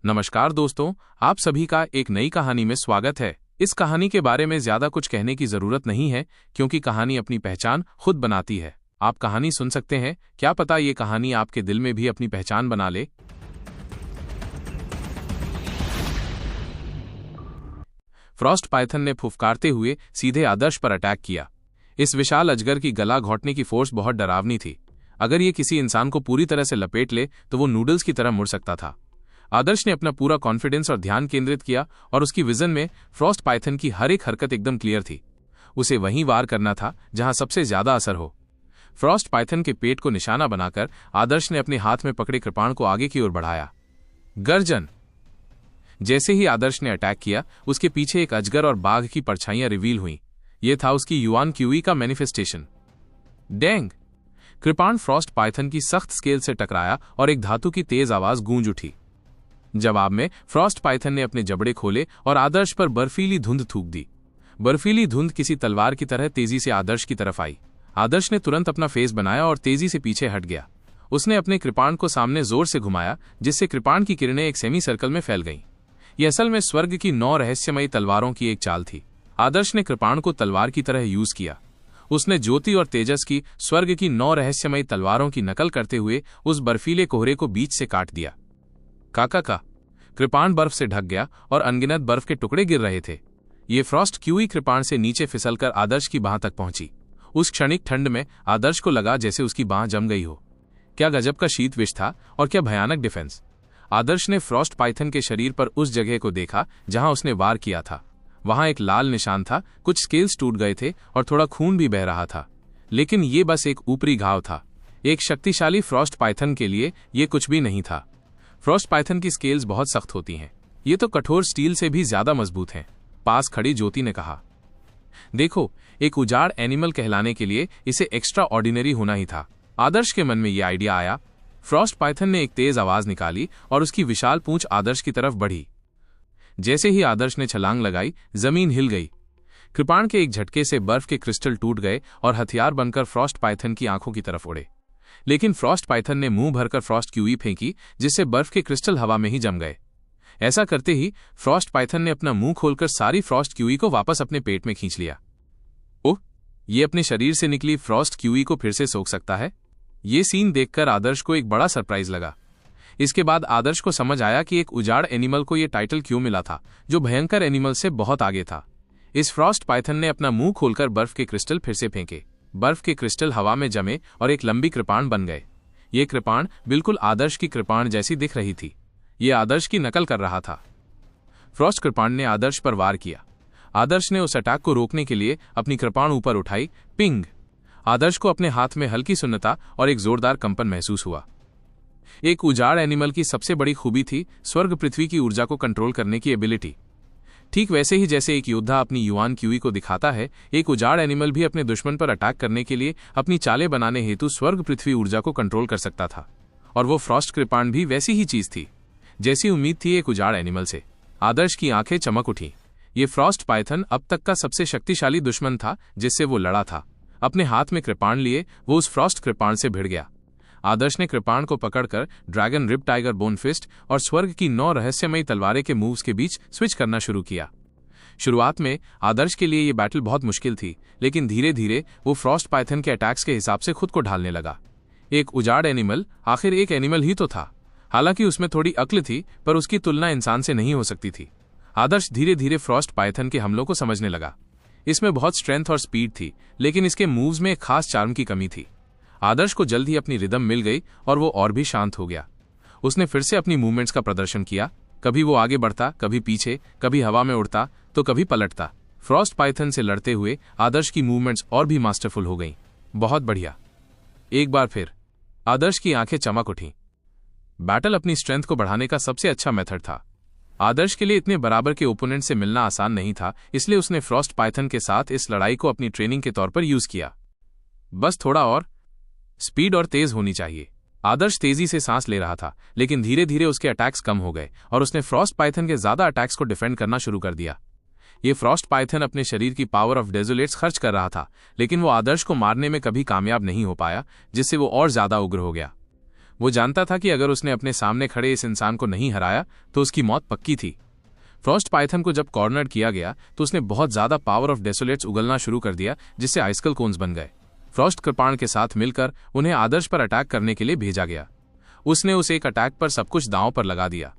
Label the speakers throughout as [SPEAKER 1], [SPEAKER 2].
[SPEAKER 1] नमस्कार दोस्तों, आप सभी का एक नई कहानी में स्वागत है। इस कहानी के बारे में ज्यादा कुछ कहने की जरूरत नहीं है क्योंकि कहानी अपनी पहचान खुद बनाती है। आप कहानी सुन सकते हैं, क्या पता ये कहानी आपके दिल में भी अपनी पहचान बना ले। फ्रॉस्ट पाइथन ने फुफकारते हुए सीधे आदर्श पर अटैक किया। इस विशाल अजगर की गला घोंटने की फोर्स बहुत डरावनी थी। अगर ये किसी इंसान को पूरी तरह से लपेट ले तो वो नूडल्स की तरह मुड़ सकता था। आदर्श ने अपना पूरा कॉन्फिडेंस और ध्यान केंद्रित किया और उसकी विजन में फ्रॉस्ट पाइथन की हर एक हरकत एकदम क्लियर थी। उसे वहीं वार करना था जहां सबसे ज्यादा असर हो। फ्रॉस्ट पाइथन के पेट को निशाना बनाकर आदर्श ने अपने हाथ में पकड़े कृपाण को आगे की ओर बढ़ाया। गर्जन! जैसे ही आदर्श ने अटैक किया, उसके पीछे एक अजगर और बाघ की परछाइयां रिवील हुईं। यह था उसकी युआन क्यूई का मैनिफेस्टेशन। डेंग! कृपाण फ्रॉस्ट पाइथन की सख्त स्केल से टकराया और एक धातु की तेज आवाज गूंज उठी। जवाब में फ्रॉस्ट पाइथन ने अपने जबड़े खोले और आदर्श पर बर्फीली धुंध थूक दी। बर्फीली धुंध किसी तलवार की तरह तेजी से आदर्श की तरफ आई। आदर्श ने तुरंत अपना फेस बनाया और तेजी से पीछे हट गया। उसने अपने कृपाण को सामने जोर से घुमाया, जिससे कृपाण की किरणें एक सेमी सर्कल में फैल गईं। यह असल में स्वर्ग की 9 रहस्यमयी तलवारों की एक चाल थी। आदर्श ने कृपाण को तलवार की तरह यूज किया। उसने ज्योति और तेजस की स्वर्ग की 9 रहस्यमयी तलवारों की नकल करते हुए उस बर्फीले कोहरे को बीच से काट दिया। का कृपाण बर्फ से ढक गया और अनगिनत बर्फ के टुकड़े गिर रहे थे। ये फ्रॉस्ट क्यूई कृपाण से नीचे फिसलकर आदर्श की बांह तक पहुंची। उस क्षणिक ठंड में आदर्श को लगा जैसे उसकी बांह जम गई हो। क्या गजब का शीत विष था और क्या भयानक डिफेंस। आदर्श ने फ्रॉस्ट पाइथन के शरीर पर उस जगह को देखा जहां उसने वार किया था। वहां एक लाल निशान था, कुछ स्केल्स टूट गए थे और थोड़ा खून भी बह रहा था। लेकिन ये बस एक ऊपरी घाव था। एक शक्तिशाली फ्रॉस्ट पाइथन के लिए ये कुछ भी नहीं था। फ्रॉस्ट पाइथन की स्केल्स बहुत सख्त होती हैं। ये तो कठोर स्टील से भी ज्यादा मजबूत हैं। पास खड़ी ज्योति ने कहा। देखो, एक उजाड़ एनिमल कहलाने के लिए इसे एक्स्ट्रा ऑर्डिनरी होना ही था। आदर्श के मन में यह आइडिया आया। फ्रॉस्ट पाइथन ने एक तेज आवाज निकाली और उसकी विशाल पूंछ आदर्श की तरफ बढ़ी। जैसे ही आदर्श ने छलांग लगाई, जमीन हिल गई। कृपाण के एक झटके से बर्फ के क्रिस्टल टूट गए और हथियार बनकर फ्रॉस्ट पाइथन की आंखों की तरफ उड़े। लेकिन फ्रॉस्ट पाइथन ने मुंह भरकर फ्रॉस्ट क्यूई फेंकी, जिससे बर्फ के क्रिस्टल हवा में ही जम गए। ऐसा करते ही फ्रॉस्ट पाइथन ने अपना मुंह खोलकर सारी फ्रॉस्ट क्यूई को वापस अपने पेट में खींच लिया। ओह, ये अपने शरीर से निकली फ्रॉस्ट क्यूई को फिर से सोख सकता है। ये सीन देखकर आदर्श को एक बड़ा सरप्राइज लगा। इसके बाद आदर्श को समझ आया कि एक उजाड़ एनिमल को यह टाइटल क्यों मिला था, जो भयंकर एनिमल से बहुत आगे था। इस फ्रॉस्ट पाइथन ने अपना मुंह खोलकर बर्फ के क्रिस्टल फिर से फेंके। बर्फ के क्रिस्टल हवा में जमे और एक लंबी कृपाण बन गए। ये कृपाण बिल्कुल आदर्श की कृपाण जैसी दिख रही थी। ये आदर्श की नकल कर रहा था। फ्रॉस्ट कृपाण ने आदर्श पर वार किया। आदर्श ने उस अटैक को रोकने के लिए अपनी कृपाण ऊपर उठाई। पिंग! आदर्श को अपने हाथ में हल्की सुन्नता और एक जोरदार कंपन महसूस हुआ। एक उजाड़ एनिमल की सबसे बड़ी खूबी थी स्वर्ग पृथ्वी की ऊर्जा को कंट्रोल करने की एबिलिटी। ठीक वैसे ही जैसे एक योद्धा अपनी युआन क्यूई को दिखाता है, एक उजाड़ एनिमल भी अपने दुश्मन पर अटैक करने के लिए अपनी चालें बनाने हेतु स्वर्ग पृथ्वी ऊर्जा को कंट्रोल कर सकता था। और वो फ्रॉस्ट कृपाण भी वैसी ही चीज थी जैसी उम्मीद थी एक उजाड़ एनिमल से। आदर्श की आंखें चमक उठी। ये फ्रॉस्ट पाइथन अब तक का सबसे शक्तिशाली दुश्मन था जिससे वो लड़ा था। अपने हाथ में कृपाण लिए वो उस फ्रॉस्ट कृपाण से भिड़ गया। आदर्श ने कृपाण को पकड़कर dragon rip tiger bone fist और स्वर्ग की 9 रहस्यमयी तलवारें के मूव्स के बीच स्विच करना शुरू किया। शुरुआत में आदर्श के लिए यह बैटल बहुत मुश्किल थी, लेकिन धीरे धीरे वो फ्रॉस्ट पाइथन के अटैक्स के हिसाब से खुद को ढालने लगा। एक उजाड़ एनिमल आखिर एक एनिमल ही तो था। हालांकि उसमें थोड़ी अक्ल थी, पर उसकी तुलना इंसान से नहीं हो सकती थी। आदर्श धीरे धीरे फ्रॉस्ट पाइथन के हमलों को समझने लगा। इसमें बहुत स्ट्रेंथ और स्पीड थी, लेकिन इसके मूव्स में एक खास चार्म की कमी थी। आदर्श को जल्द ही अपनी रिदम मिल गई और वो और भी शांत हो गया। उसने फिर से अपनी मूवमेंट्स का प्रदर्शन किया। कभी वो आगे बढ़ता, कभी पीछे, कभी हवा में उड़ता तो कभी पलटता। फ्रॉस्ट पाइथन से लड़ते हुए आदर्श की मूवमेंट्स और भी मास्टरफुल हो गईं। बहुत बढ़िया। एक बार फिर आदर्श की आंखें चमक उठीं। बैटल अपनी स्ट्रेंथ को बढ़ाने का सबसे अच्छा मेथड था। आदर्श के लिए इतने बराबर के ओपोनेंट से मिलना आसान नहीं था, इसलिए उसने फ्रॉस्ट पाइथन के साथ इस लड़ाई को अपनी ट्रेनिंग के तौर पर यूज किया। बस थोड़ा और स्पीड और तेज होनी चाहिए। आदर्श तेजी से सांस ले रहा था, लेकिन धीरे धीरे उसके अटैक्स कम हो गए और उसने फ्रॉस्ट पाइथन के ज्यादा अटैक्स को डिफेंड करना शुरू कर दिया। ये फ्रॉस्ट पाइथन अपने शरीर की पावर ऑफ डेजोलेट्स खर्च कर रहा था, लेकिन वो आदर्श को मारने में कभी कामयाब नहीं हो पाया, जिससे वो और ज्यादा उग्र हो गया। वो जानता था कि अगर उसने अपने सामने खड़े इस इंसान को नहीं हराया तो उसकी मौत पक्की थी। फ्रॉस्ट पाइथन को जब कॉर्नर किया गया तो उसने बहुत ज्यादा पावर ऑफ डेसोलेट्स उगलना शुरू कर दिया, जिससे आइसकल कोन्स बन गए। फ्रॉस्ट कृपाण के साथ मिलकर उन्हें आदर्श पर अटैक करने के लिए भेजा गया। उसने उस एक अटैक पर सब कुछ दांव पर लगा दिया।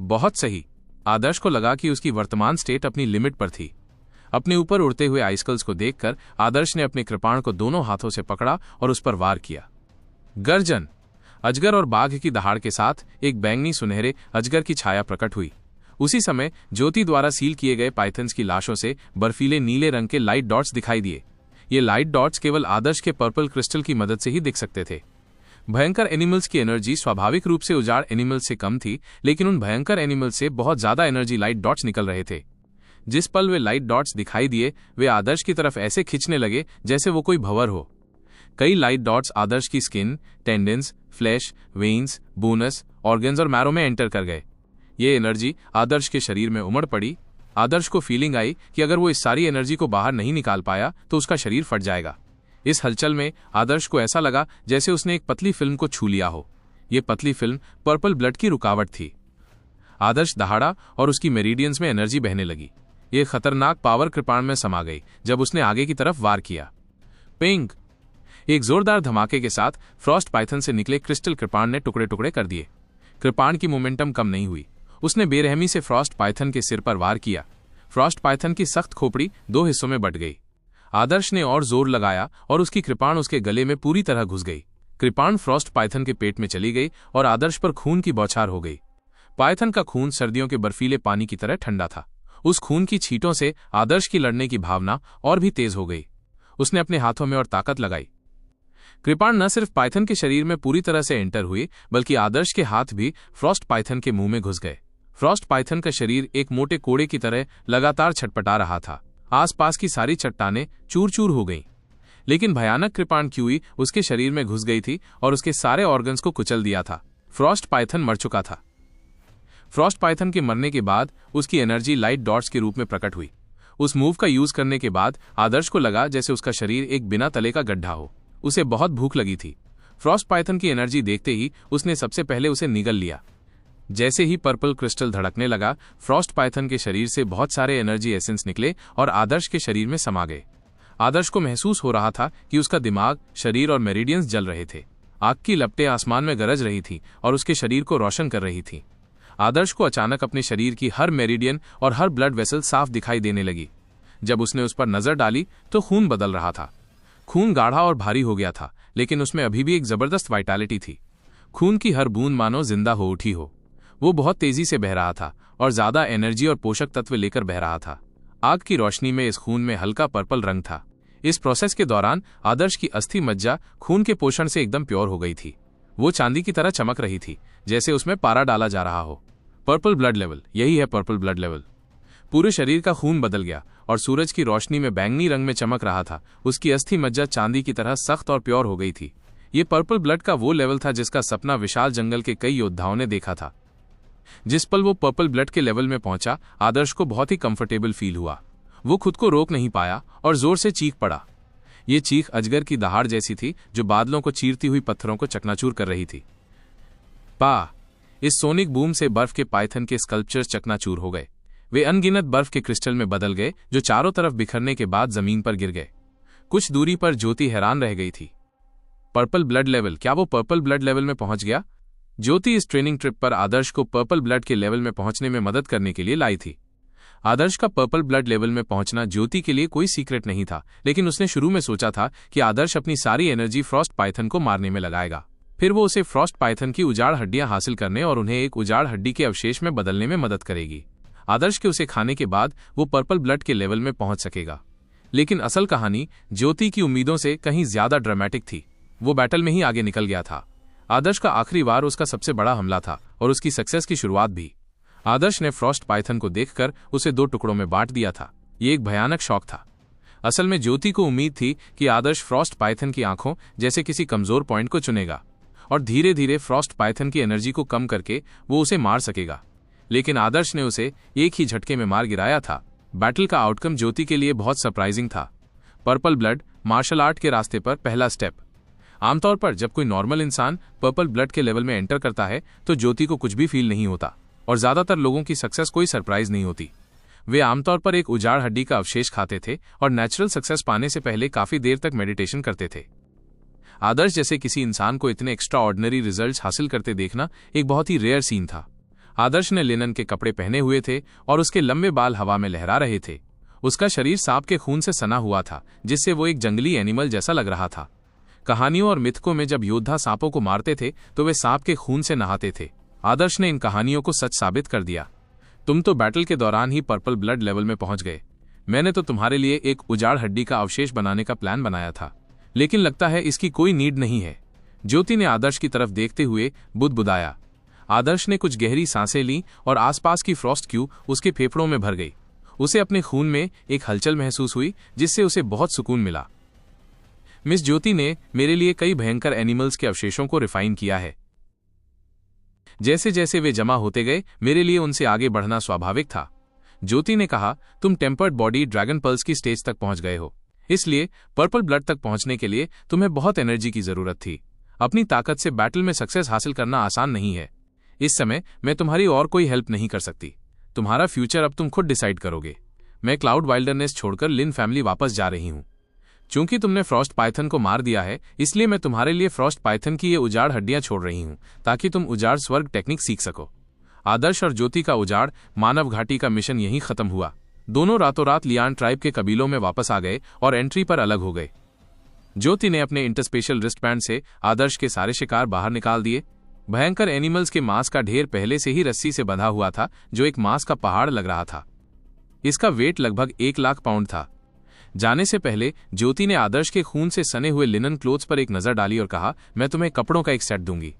[SPEAKER 1] बहुत सही। आदर्श को लगा कि उसकी वर्तमान स्टेट अपनी लिमिट पर थी। अपने ऊपर उड़ते हुए आइसकल्स को देखकर आदर्श ने अपने कृपाण को दोनों हाथों से पकड़ा और उस पर वार किया। गर्जन। अजगर और बाघ की दहाड़ के साथ एक बैंगनी सुनहरे अजगर की छाया प्रकट हुई। उसी समय ज्योति द्वारा सील किए गए पाइथन्स की लाशों से बर्फीले नीले रंग के लाइट डॉट्स दिखाई दिए। ये लाइट डॉट्स केवल आदर्श के पर्पल क्रिस्टल की मदद से ही दिख सकते थे। भयंकर एनिमल्स की एनर्जी स्वाभाविक रूप से उजाड़ एनिमल्स से कम थी, लेकिन उन भयंकर एनिमल्स से बहुत ज्यादा एनर्जी लाइट डॉट्स निकल रहे थे। जिस पल वे लाइट डॉट्स दिखाई दिए, वे आदर्श की तरफ ऐसे खींचने लगे जैसे वो कोई भंवर हो। कई लाइट डॉट्स आदर्श की skin, tendons, flesh, veins, bones, organs और मैरो में एंटर कर गए। ये एनर्जी आदर्श के शरीर में उमड़ पड़ी। आदर्श को फीलिंग आई कि अगर वो इस सारी एनर्जी को बाहर नहीं निकाल पाया तो उसका शरीर फट जाएगा। इस हलचल में आदर्श को ऐसा लगा जैसे उसने एक पतली फिल्म को छू लिया हो। ये पतली फिल्म पर्पल ब्लड की रुकावट थी। आदर्श दहाड़ा और उसकी मेरिडियंस में एनर्जी बहने लगी। ये खतरनाक पावर कृपाण में समा गई जब उसने आगे की तरफ वार किया। पिंग। एक जोरदार धमाके के साथ फ्रॉस्ट पाइथन से निकले क्रिस्टल कृपाण ने टुकड़े टुकड़े कर दिए। कृपाण की मोमेंटम कम नहीं हुई। उसने बेरहमी से फ्रॉस्ट पाइथन के सिर पर वार किया। फ्रॉस्ट पाइथन की सख्त खोपड़ी दो हिस्सों में बट गई। आदर्श ने और जोर लगाया और उसकी कृपाण उसके गले में पूरी तरह घुस गई। कृपाण फ्रॉस्ट पाइथन के पेट में चली गई और आदर्श पर खून की बौछार हो गई। पाइथन का खून सर्दियों के बर्फीले पानी की तरह ठंडा था। उस खून की छींटों से आदर्श की लड़ने की भावना और भी तेज हो गई। उसने अपने हाथों में और ताकत लगाई। कृपाण न सिर्फ पाइथन के शरीर में पूरी तरह से एंटर हुई, बल्कि आदर्श के हाथ भी फ्रॉस्ट पाइथन के मुंह में घुस गए। फ्रॉस्ट पाइथन का शरीर एक मोटे कोड़े की तरह लगातार छटपटा रहा था। आसपास की सारी चट्टानें चूर चूर हो गईं। लेकिन भयानक कृपाण कीवी उसके शरीर में घुस गई थी और उसके सारे ऑर्गन्स को कुचल दिया था। फ्रॉस्ट पाइथन मर चुका था। फ्रॉस्ट पाइथन के मरने के बाद उसकी एनर्जी लाइट डॉट्स के रूप में प्रकट हुई। उस मूव का यूज करने के बाद आदर्श को लगा जैसे उसका शरीर एक बिना तले का गड्ढा हो। उसे बहुत भूख लगी थी। फ्रॉस्ट पाइथन की एनर्जी देखते ही उसने सबसे पहले उसे निगल लिया। जैसे ही पर्पल क्रिस्टल धड़कने लगा, फ्रॉस्ट पाइथन के शरीर से बहुत सारे एनर्जी एसेंस निकले और आदर्श के शरीर में समा गए। आदर्श को महसूस हो रहा था कि उसका दिमाग, शरीर और मेरिडियंस जल रहे थे। आग की लपटें आसमान में गरज रही थी और उसके शरीर को रोशन कर रही थी। आदर्श को अचानक अपने शरीर की हर मेरिडियन और हर ब्लड वेसल साफ दिखाई देने लगी। जब उसने उस पर नजर डाली तो खून बदल रहा था। खून गाढ़ा और भारी हो गया था, लेकिन उसमें अभी भी एक जबरदस्त वाइटैलिटी थी। खून की हर बूंद मानो जिंदा हो उठी हो। वो बहुत तेजी से बह रहा था और ज्यादा एनर्जी और पोषक तत्व लेकर बह रहा था। आग की रोशनी में इस खून में हल्का पर्पल रंग था। इस प्रोसेस के दौरान आदर्श की अस्थि मज्जा खून के पोषण से एकदम प्योर हो गई थी। वो चांदी की तरह चमक रही थी, जैसे उसमें पारा डाला जा रहा हो। पर्पल ब्लड लेवल, यही है पर्पल ब्लड लेवल। पूरे शरीर का खून बदल गया और सूरज की रोशनी में बैंगनी रंग में चमक रहा था। उसकी अस्थि मज्जा चांदी की तरह सख्त और प्योर हो गई थी। ये पर्पल ब्लड का वो लेवल था जिसका सपना विशाल जंगल के कई योद्धाओं ने देखा था। जिस पल वो पर्पल ब्लड के लेवल में पहुंचा, आदर्श को बहुत ही कंफर्टेबल फील हुआ। वो खुद को रोक नहीं पाया और जोर से चीख पड़ा। ये चीख अजगर की दहाड़ जैसी थी जो बादलों को चीरती हुई पत्थरों को चकनाचूर कर रही थी। पा इस सोनिक बूम से बर्फ के पाइथन के स्कल्पचर्स चकनाचूर हो गए। वे अनगिनत बर्फ के क्रिस्टल में बदल गए जो चारों तरफ बिखरने के बाद जमीन पर गिर गए। कुछ दूरी पर ज्योति हैरान रह गई थी। पर्पल ब्लड लेवल, क्या वो पर्पल ब्लड लेवल में पहुंच गया? ज्योति इस ट्रेनिंग ट्रिप पर आदर्श को पर्पल ब्लड के लेवल में पहुंचने में मदद करने के लिए लाई थी। आदर्श का पर्पल ब्लड लेवल में पहुंचना ज्योति के लिए कोई सीक्रेट नहीं था, लेकिन उसने शुरू में सोचा था कि आदर्श अपनी सारी एनर्जी फ्रॉस्ट पाइथन को मारने में लगाएगा। फिर वो उसे फ्रॉस्ट पाइथन की उजाड़ हड्डियां हासिल करने और उन्हें एक उजाड़ हड्डी के अवशेष में बदलने में मदद करेगी। आदर्श के उसे खाने के बाद वो पर्पल ब्लड के लेवल में पहुंच सकेगा। लेकिन असल कहानी ज्योति की उम्मीदों से कहीं ज्यादा ड्रामेटिक थी। वो बैटल में ही आगे निकल गया था। आदर्श का आखिरी वार उसका सबसे बड़ा हमला था और उसकी सक्सेस की शुरुआत भी। आदर्श ने फ्रॉस्ट पाइथन को देखकर उसे दो टुकड़ों में बांट दिया था। ये एक भयानक शौक था। असल में ज्योति को उम्मीद थी कि आदर्श फ्रॉस्ट पाइथन की आंखों जैसे किसी कमजोर पॉइंट को चुनेगा और धीरे धीरे फ्रॉस्ट पाइथन की एनर्जी को कम करके वो उसे मार सकेगा। लेकिन आदर्श ने उसे एक ही झटके में मार गिराया था। बैटल का आउटकम ज्योति के लिए बहुत सरप्राइजिंग था। पर्पल ब्लड मार्शल आर्ट के रास्ते पर पहला स्टेप। आमतौर पर जब कोई नॉर्मल इंसान पर्पल ब्लड के लेवल में एंटर करता है तो ज्योति को कुछ भी फील नहीं होता और ज्यादातर लोगों की सक्सेस कोई सरप्राइज नहीं होती। वे आमतौर पर एक उजाड़ हड्डी का अवशेष खाते थे और नेचुरल सक्सेस पाने से पहले काफी देर तक मेडिटेशन करते थे। आदर्श जैसे किसी इंसान को इतने एक्स्ट्रा ऑर्डिनरी रिजल्ट्स हासिल करते देखना एक बहुत ही रेयर सीन था। आदर्श ने लिनन के कपड़े पहने हुए थे और उसके लंबे बाल हवा में लहरा रहे थे। उसका शरीर सांप के खून से सना हुआ था, जिससे वो एक जंगली एनिमल जैसा लग रहा था। कहानियों और मिथकों में जब योद्धा सांपों को मारते थे तो वे सांप के खून से नहाते थे। आदर्श ने इन कहानियों को सच साबित कर दिया। तुम तो बैटल के दौरान ही पर्पल ब्लड लेवल में पहुंच गए। मैंने तो तुम्हारे लिए एक उजाड़ हड्डी का अवशेष बनाने का प्लान बनाया था, लेकिन लगता है इसकी कोई नीड नहीं है। ज्योति ने आदर्श की तरफ देखते हुए बुदबुदाया। आदर्श ने कुछ गहरी सांसें लीं और आसपास की फ्रॉस्ट क्यू उसके फेफड़ों में भर गई। उसे अपने खून में एक हलचल महसूस हुई, जिससे उसे बहुत सुकून मिला। मिस ज्योति ने मेरे लिए कई भयंकर एनिमल्स के अवशेषों को रिफाइन किया है। जैसे जैसे वे जमा होते गए, मेरे लिए उनसे आगे बढ़ना स्वाभाविक था। ज्योति ने कहा, तुम टेम्पर्ड बॉडी ड्रैगन पल्स की स्टेज तक पहुंच गए हो, इसलिए पर्पल ब्लड तक पहुंचने के लिए तुम्हें बहुत एनर्जी की जरूरत थी। अपनी ताकत से बैटल में सक्सेस हासिल करना आसान नहीं है। इस समय मैं तुम्हारी और कोई हेल्प नहीं कर सकती। तुम्हारा फ्यूचर अब तुम खुद डिसाइड करोगे। मैं क्लाउड वाइल्डरनेस छोड़कर लिन फैमिली वापस जा रही हूं। चूंकि तुमने फ्रॉस्ट पाइथन को मार दिया है, इसलिए मैं तुम्हारे लिए फ्रॉस्ट पाइथन की ये उजाड़ हड्डियां छोड़ रही हूं, ताकि तुम उजाड़ स्वर्ग टेक्निक सीख सको। आदर्श और ज्योति का उजाड़ मानव घाटी का मिशन यहीं खत्म हुआ। दोनों रातों रात लियान ट्राइब के कबीलों में वापस आ गए और एंट्री पर अलग हो गए। ज्योति ने अपने इंटरस्पेशल रिस्टबैंड से आदर्श के सारे शिकार बाहर निकाल दिए। भयंकर एनिमल्स के मांस का ढेर पहले से ही रस्सी से बंधा हुआ था, जो एक मांस का पहाड़ लग रहा था। इसका वेट लगभग 1 लाख पाउंड था। जाने से पहले ज्योति ने आदर्श के खून से सने हुए लिनन क्लोथ्स पर एक नजर डाली और कहा, मैं तुम्हें कपड़ों का एक सेट दूंगी।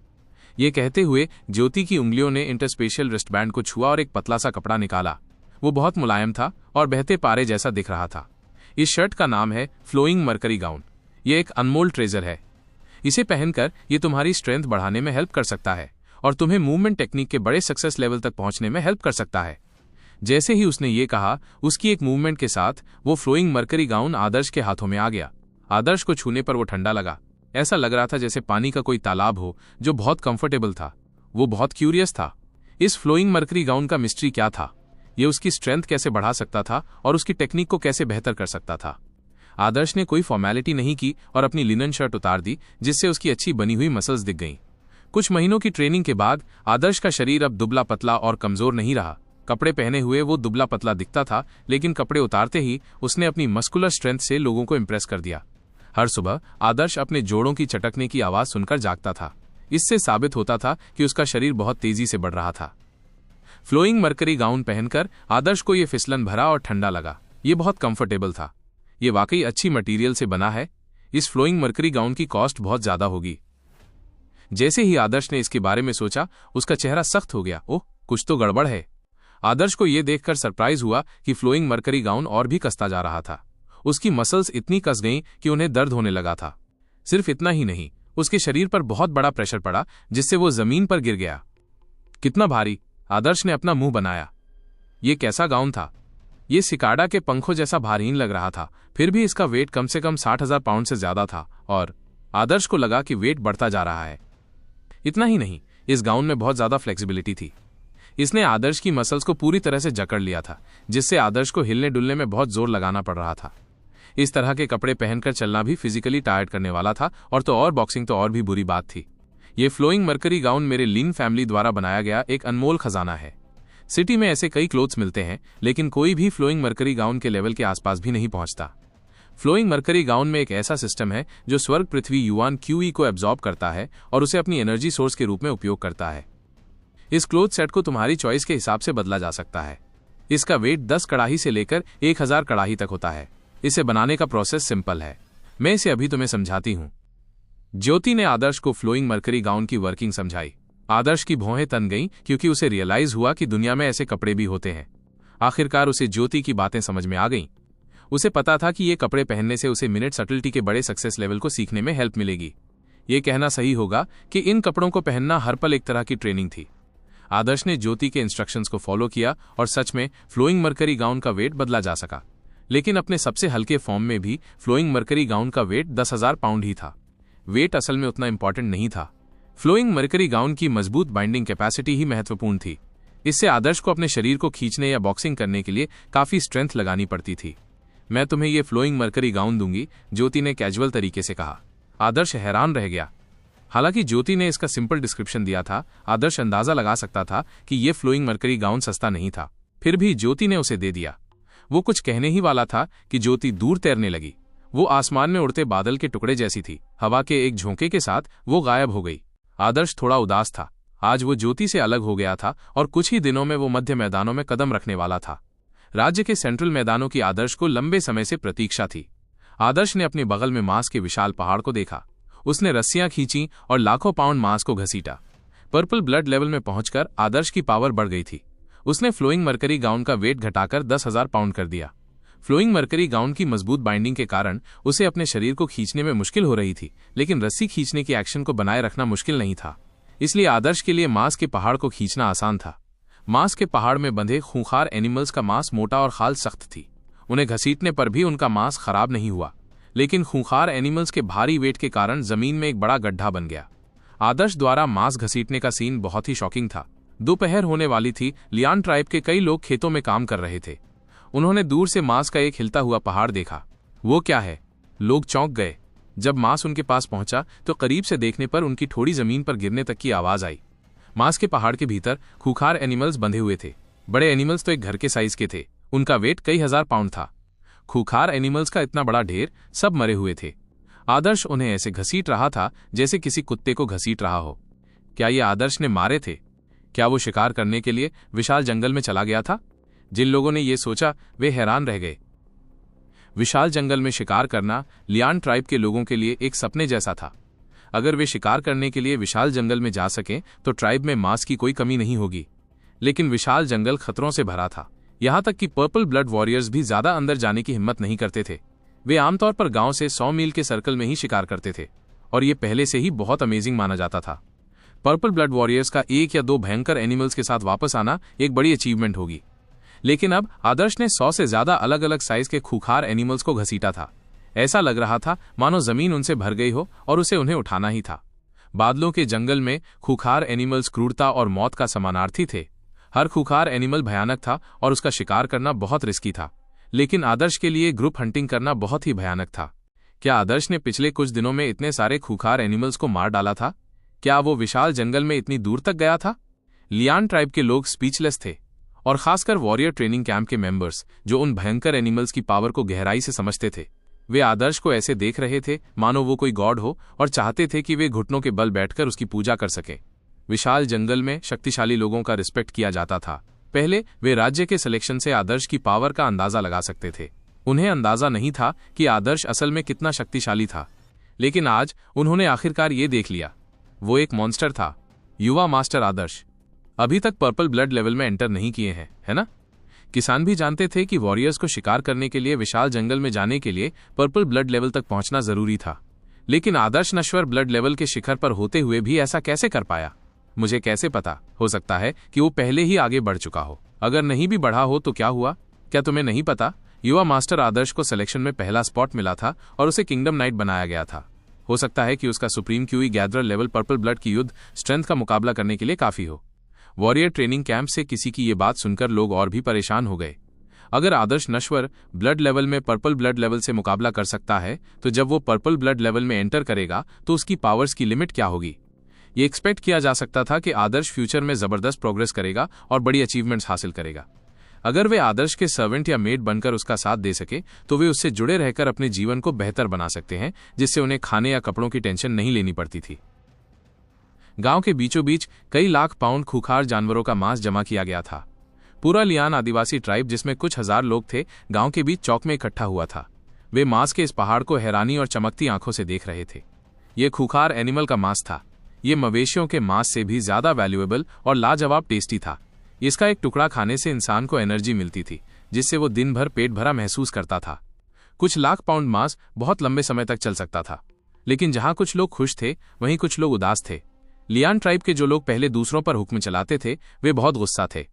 [SPEAKER 1] ये कहते हुए ज्योति की उंगलियों ने इंटरस्पेशल रिस्टबैंड को छुआ और एक पतला सा कपड़ा निकाला। वो बहुत मुलायम था और बहते पारे जैसा दिख रहा था। इस शर्ट का नाम है फ्लोइंग मरकरी गाउन। ये एक अनमोल ट्रेजर है। इसे पहनकर ये तुम्हारी स्ट्रेंथ बढ़ाने में हेल्प कर सकता है और तुम्हें मूवमेंट टेक्निक के बड़े सक्सेस लेवल तक पहुंचने में हेल्प कर सकता है। जैसे ही उसने ये कहा, उसकी एक मूवमेंट के साथ वो फ्लोइंग मरकरी गाउन आदर्श के हाथों में आ गया। आदर्श को छूने पर वो ठंडा लगा। ऐसा लग रहा था जैसे पानी का कोई तालाब हो, जो बहुत कंफर्टेबल था। वो बहुत क्यूरियस था। इस फ्लोइंग मरकरी गाउन का मिस्ट्री क्या था? ये उसकी स्ट्रेंथ कैसे बढ़ा सकता था और उसकी टेक्निक को कैसे बेहतर कर सकता था? आदर्श ने कोई फॉर्मेलिटी नहीं की और अपनी लिनन शर्ट उतार दी, जिससे उसकी अच्छी बनी हुई मसल्स दिख गईं। कुछ महीनों की ट्रेनिंग के बाद आदर्श का शरीर अब दुबला पतला और कमजोर नहीं रहा। कपड़े पहने हुए वो दुबला पतला दिखता था, लेकिन कपड़े उतारते ही उसने अपनी मस्कुलर स्ट्रेंथ से लोगों को इम्प्रेस कर दिया। हर सुबह आदर्श अपने जोड़ों की चटकने की आवाज सुनकर जागता था। इससे साबित होता था कि उसका शरीर बहुत तेजी से बढ़ रहा था। फ्लोइंग मरकरी गाउन पहनकर आदर्श को यह फिसलन भरा और ठंडा लगा। ये बहुत कंफर्टेबल था। ये वाकई अच्छी मटेरियल से बना है। इस फ्लोइंग मरकरी गाउन की कॉस्ट बहुत ज्यादा होगी। जैसे ही आदर्श ने इसके बारे में सोचा, उसका चेहरा सख्त हो गया। ओह, कुछ तो गड़बड़ है। आदर्श को यह देखकर सरप्राइज हुआ कि फ्लोइंग मरकरी गाउन और भी कसता जा रहा था। उसकी मसल्स इतनी कस गईं कि उन्हें दर्द होने लगा था। सिर्फ इतना ही नहीं, उसके शरीर पर बहुत बड़ा प्रेशर पड़ा, जिससे वो जमीन पर गिर गया। कितना भारी! आदर्श ने अपना मुंह बनाया। ये कैसा गाउन था? ये सिकाडा के पंखों जैसा भारीन लग रहा था। फिर भी इसका वेट कम से कम 60,000 पाउंड से ज्यादा था और आदर्श को लगा कि वेट बढ़ता जा रहा है। इतना ही नहीं, इस गाउन में बहुत ज्यादा फ्लेक्सिबिलिटी थी। इसने आदर्श की मसल्स को पूरी तरह से जकड़ लिया था, जिससे आदर्श को हिलने डुलने में बहुत जोर लगाना पड़ रहा था। इस तरह के कपड़े पहनकर चलना भी फिजिकली टायर्ड करने वाला था, और तो और बॉक्सिंग तो और भी बुरी बात थी। ये फ्लोइंग मरकरी गाउन मेरे लीन फैमिली द्वारा बनाया गया एक अनमोल खजाना है। सिटी में ऐसे कई क्लोथ्स मिलते हैं, लेकिन कोई भी फ्लोइंग मरकरी गाउन के लेवल के आसपास भी नहीं पहुंचता। फ्लोइंग मरकरी गाउन में एक ऐसा सिस्टम है जो स्वर्ग पृथ्वी युआन क्यूई को एब्जॉर्ब करता है और उसे अपनी एनर्जी सोर्स के रूप में उपयोग करता है। इस क्लोथ सेट को तुम्हारी चॉइस के हिसाब से बदला जा सकता है। इसका वेट 10 कड़ाही से लेकर 1000 कड़ाही तक होता है। इसे बनाने का प्रोसेस सिंपल है। मैं इसे अभी तुम्हें समझाती हूँ। ज्योति ने आदर्श को फ्लोइंग मरकरी गाउन की वर्किंग समझाई। आदर्श की भौहें तन गईं, क्योंकि उसे रियलाइज हुआ कि दुनिया में ऐसे कपड़े भी होते हैं। आखिरकार उसे ज्योति की बातें समझ में आ गईं। उसे पता था कि ये कपड़े पहनने से उसे मिनट सटलिटी के बड़े सक्सेस लेवल को सीखने में हेल्प मिलेगी। ये कहना सही होगा कि इन कपड़ों को पहनना हर पल एक तरह की ट्रेनिंग थी। आदर्श ने ज्योति के इंस्ट्रक्शंस को फॉलो किया और सच में फ्लोइंग मरकरी गाउन का वेट बदला जा सका। लेकिन अपने सबसे हल्के फॉर्म में भी फ्लोइंग मरकरी गाउन का वेट 10,000 पाउंड ही था। वेट असल में उतना इंपॉर्टेंट नहीं था। फ्लोइंग मरकरी गाउन की मजबूत बाइंडिंग कैपेसिटी ही महत्वपूर्ण थी। इससे आदर्श को अपने शरीर को खींचने या बॉक्सिंग करने के लिए काफी स्ट्रेंथ लगानी पड़ती थी। मैं तुम्हें ये फ्लोइंग मरकरी गाउन दूंगी, ज्योति ने कैजुअल तरीके से कहा। आदर्श हैरान रह गया। हालांकि ज्योति ने इसका सिंपल डिस्क्रिप्शन दिया था, आदर्श अंदाजा लगा सकता था कि यह फ्लोइंग मरकरी गाउन सस्ता नहीं था। फिर भी ज्योति ने उसे दे दिया। वो कुछ कहने ही वाला था कि ज्योति दूर तैरने लगी। वो आसमान में उड़ते बादल के टुकड़े जैसी थी। हवा के एक झोंके के साथ वो गायब हो गई। आदर्श थोड़ा उदास था। आज वो ज्योति से अलग हो गया था और कुछ ही दिनों में वो मध्य मैदानों में कदम रखने वाला था। राज्य के सेंट्रल मैदानों की आदर्श को लंबे समय से प्रतीक्षा थी। आदर्श ने अपने बगल में मांस के विशाल पहाड़ को देखा। उसने रस्सियां खींची और लाखों पाउंड मांस को घसीटा। पर्पल ब्लड लेवल में पहुंचकर आदर्श की पावर बढ़ गई थी। उसने फ्लोइंग मरकरी गाउन का वेट घटाकर 10,000 पाउंड कर दिया। फ्लोइंग मरकरी गाउन की मजबूत बाइंडिंग के कारण उसे अपने शरीर को खींचने में मुश्किल हो रही थी, लेकिन रस्सी खींचने की एक्शन को बनाए रखना मुश्किल नहीं था। इसलिए आदर्श के लिए मांस के पहाड़ को खींचना आसान था। मांस के पहाड़ में बंधे खूंखार एनिमल्स का मांस मोटा और खाल सख्त थी। उन्हें घसीटने पर भी उनका मांस खराब नहीं हुआ, लेकिन खूंखार एनिमल्स के भारी वेट के कारण जमीन में एक बड़ा गड्ढा बन गया। आदर्श द्वारा मांस घसीटने का सीन बहुत ही शॉकिंग था। दोपहर होने वाली थी। लियान ट्राइब के कई लोग खेतों में काम कर रहे थे। उन्होंने दूर से मांस का एक हिलता हुआ पहाड़ देखा। वो क्या है? लोग चौंक गए। जब मांस उनके पास पहुंचा तो करीब से देखने पर उनकी ठोड़ी जमीन पर गिरने तक की आवाज आई। मांस के पहाड़ के भीतर खूंखार एनिमल्स बंधे हुए थे। बड़े एनिमल्स तो एक घर के साइज के थे। उनका वेट कई हजार पाउंड था। खूंखार एनिमल्स का इतना बड़ा ढेर, सब मरे हुए थे। आदर्श उन्हें ऐसे घसीट रहा था जैसे किसी कुत्ते को घसीट रहा हो। क्या ये आदर्श ने मारे थे? क्या वो शिकार करने के लिए विशाल जंगल में चला गया था? जिन लोगों ने ये सोचा वे हैरान रह गए। विशाल जंगल में शिकार करना लियान ट्राइब के लोगों के लिए एक सपने जैसा था। अगर वे शिकार करने के लिए विशाल जंगल में जा सकें तो ट्राइब में मांस की कोई कमी नहीं होगी। लेकिन विशाल जंगल खतरों से भरा था। यहां तक कि पर्पल ब्लड वॉरियर्स भी ज्यादा अंदर जाने की हिम्मत नहीं करते थे। वे आमतौर पर गांव से 100 मील के सर्कल में ही शिकार करते थे, और ये पहले से ही बहुत अमेजिंग माना जाता था। पर्पल ब्लड वॉरियर्स का 1 या 2 भयंकर एनिमल्स के साथ वापस आना एक बड़ी अचीवमेंट होगी। लेकिन अब आदर्श ने 100 से ज्यादा अलग अलग साइज के खूंखार एनिमल्स को घसीटा था। ऐसा लग रहा था मानो जमीन उनसे भर गई हो और उसे उन्हें उठाना ही था। बादलों के जंगल में खूंखार एनिमल्स क्रूरता और मौत का समानार्थी थे। हर खूंखार एनिमल भयानक था और उसका शिकार करना बहुत रिस्की था। लेकिन आदर्श के लिए ग्रुप हंटिंग करना बहुत ही भयानक था। क्या आदर्श ने पिछले कुछ दिनों में इतने सारे खूंखार एनिमल्स को मार डाला था? क्या वो विशाल जंगल में इतनी दूर तक गया था? लियान ट्राइब के लोग स्पीचलेस थे, और खासकर वॉरियर ट्रेनिंग कैंप के मेंबर्स, जो उन भयंकर एनिमल्स की पावर को गहराई से समझते थे। वे आदर्श को ऐसे देख रहे थे मानो वो कोई गॉड हो, और चाहते थे कि वे घुटनों के बल बैठकर उसकी पूजा कर सके। विशाल जंगल में शक्तिशाली लोगों का रिस्पेक्ट किया जाता था। पहले वे राज्य के सिलेक्शन से आदर्श की पावर का अंदाजा लगा सकते थे। उन्हें अंदाजा नहीं था कि आदर्श असल में कितना शक्तिशाली था। लेकिन आज उन्होंने आखिरकार ये देख लिया। वो एक मॉन्स्टर था। युवा मास्टर आदर्श अभी तक पर्पल ब्लड लेवल में एंटर नहीं किए हैं, है ना? किसान भी जानते थे कि वॉरियर्स को शिकार करने के लिए विशाल जंगल में जाने के लिए पर्पल ब्लड लेवल तक पहुंचना जरूरी था। लेकिन आदर्श नश्वर ब्लड लेवल के शिखर पर होते हुए भी ऐसा कैसे कर पाया? मुझे कैसे पता? हो सकता है कि वो पहले ही आगे बढ़ चुका हो। अगर नहीं भी बढ़ा हो तो क्या हुआ? क्या तुम्हें नहीं पता? युवा मास्टर आदर्श को सिलेक्शन में पहला स्पॉट मिला था और उसे किंगडम नाइट बनाया गया था। हो सकता है कि उसका supreme QE gatherer level purple blood की युद्ध स्ट्रेंथ का मुकाबला करने के लिए काफी हो। वॉरियर ट्रेनिंग कैंप से किसी की ये बात सुनकर लोग और भी परेशान हो गए। अगर आदर्श नश्वर ब्लड लेवल में पर्पल ब्लड लेवल से मुकाबला कर सकता है, तो जब वो पर्पल ब्लड लेवल में एंटर करेगा तो उसकी पावर्स की लिमिट क्या होगी? ये एक्सपेक्ट किया जा सकता था कि आदर्श फ्यूचर में जबरदस्त प्रोग्रेस करेगा और बड़ी अचीवमेंट्स हासिल करेगा। अगर वे आदर्श के सर्वेंट या मेड बनकर उसका साथ दे सके तो वे उससे जुड़े रहकर अपने जीवन को बेहतर बना सकते हैं, जिससे उन्हें खाने या कपड़ों की टेंशन नहीं लेनी पड़ती थी। गांव के बीचों बीच कई लाख पाउंड खूंखार जानवरों का मांस जमा किया गया था। पूरा लियान आदिवासी ट्राइब, जिसमें कुछ हजार लोग थे, गांव के बीच चौक में इकट्ठा हुआ था। वे मांस के इस पहाड़ को हैरानी और चमकती आंखों से देख रहे थे। ये खूंखार एनिमल का मांस था। ये मवेशियों के मांस से भी ज्यादा वैल्यूएबल और लाजवाब टेस्टी था। इसका एक टुकड़ा खाने से इंसान को एनर्जी मिलती थी, जिससे वो दिन भर पेट भरा महसूस करता था। कुछ लाख पाउंड मांस बहुत लंबे समय तक चल सकता था। लेकिन जहां कुछ लोग खुश थे, वहीं कुछ लोग उदास थे। लियान ट्राइब के जो लोग पहले दूसरों पर हुक्म चलाते थे, वे बहुत गुस्सा थे।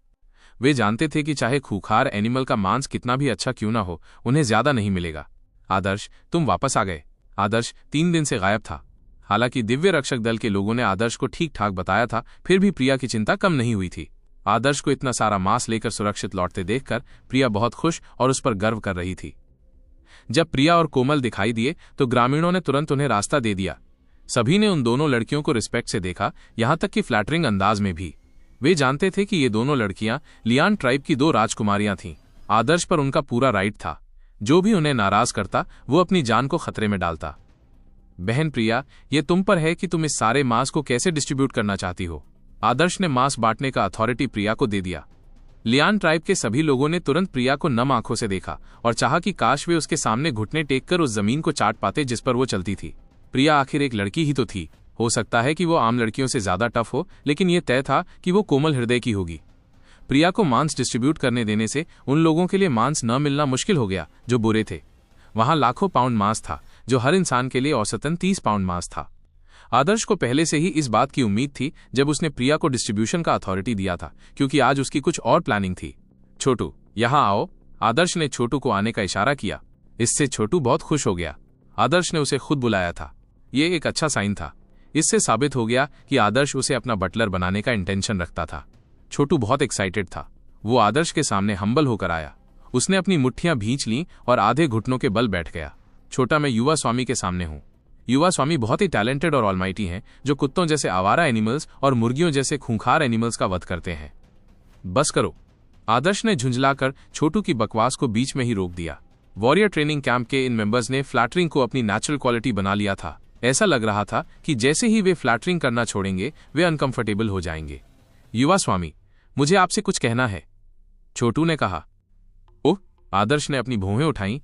[SPEAKER 1] वे जानते थे कि चाहे खूंखार एनिमल का मांस कितना भी अच्छा क्यों ना हो, उन्हें ज्यादा नहीं मिलेगा। आदर्श, तुम वापस आ गए। आदर्श 3 दिन से गायब था। हालांकि दिव्य रक्षक दल के लोगों ने आदर्श को ठीक ठाक बताया था, फिर भी प्रिया की चिंता कम नहीं हुई थी। आदर्श को इतना सारा मांस लेकर सुरक्षित लौटते देखकर प्रिया बहुत खुश और उस पर गर्व कर रही थी। जब प्रिया और कोमल दिखाई दिए तो ग्रामीणों ने तुरंत उन्हें रास्ता दे दिया। सभी ने उन दोनों लड़कियों को रिस्पेक्ट से देखा, यहां तक कि फ्लैटरिंग अंदाज में भी। वे जानते थे कि ये दोनों लड़कियां लियान ट्राइब की 2 राजकुमारियां थीं। आदर्श पर उनका पूरा राइट था। जो भी उन्हें नाराज करता वो अपनी जान को खतरे में डालता। बहन प्रिया, ये तुम पर है कि तुम इस सारे मांस को कैसे डिस्ट्रीब्यूट करना चाहती हो। आदर्श ने मांस बांटने का अथॉरिटी प्रिया को दे दिया। लियान ट्राइब के सभी लोगों ने तुरंत प्रिया को नम आंखों से देखा और चाहा कि काश वे उसके सामने घुटने टेक कर उस जमीन को चाट पाते जिस पर वो चलती थी। प्रिया आखिर एक लड़की ही तो थी। हो सकता है कि वो आम लड़कियों से ज्यादा टफ हो, लेकिन यह तय था कि वो कोमल हृदय की होगी। प्रिया को मांस डिस्ट्रीब्यूट करने देने से उन लोगों के लिए मांस न मिलना मुश्किल हो गया जो बुरे थे। वहां लाखों पाउंड मांस था, जो हर इंसान के लिए औसतन 30 पाउंड मांस था। आदर्श को पहले से ही इस बात की उम्मीद थी जब उसने प्रिया को डिस्ट्रीब्यूशन का अथॉरिटी दिया था, क्योंकि आज उसकी कुछ और प्लानिंग थी। छोटू, यहां आओ। आदर्श ने छोटू को आने का इशारा किया। इससे छोटू बहुत खुश हो गया। आदर्श ने उसे खुद बुलाया था। ये एक अच्छा साइन था। इससे साबित हो गया कि आदर्श उसे अपना बटलर बनाने का इंटेंशन रखता था। छोटू बहुत एक्साइटेड था। वो आदर्श के सामने हम्बल होकर आया। उसने अपनी मुट्ठियां भींच लीं और आधे घुटनों के बल बैठ गया। छोटा, मैं युवा स्वामी के सामने हूं। युवा स्वामी बहुत ही टैलेंटेड और ऑलमाइटी हैं, जो कुत्तों जैसे आवारा एनिमल्स और मुर्गियों जैसे खूंखार एनिमल्स का वध करते हैं। बस करो। आदर्श ने झुंझलाकर छोटू की बकवास को बीच में ही रोक दिया। वॉरियर ट्रेनिंग कैंप के इन मेंबर्स ने फ्लैटरिंग को अपनी नेचुरल क्वालिटी बना लिया था। ऐसा लग रहा था कि जैसे ही वे फ्लैटरिंग करना छोड़ेंगे वे अनकंफर्टेबल हो जाएंगे। युवा स्वामी, मुझे आपसे कुछ कहना है, छोटू ने कहा। ओह, आदर्श ने अपनी भौहें उठाईं।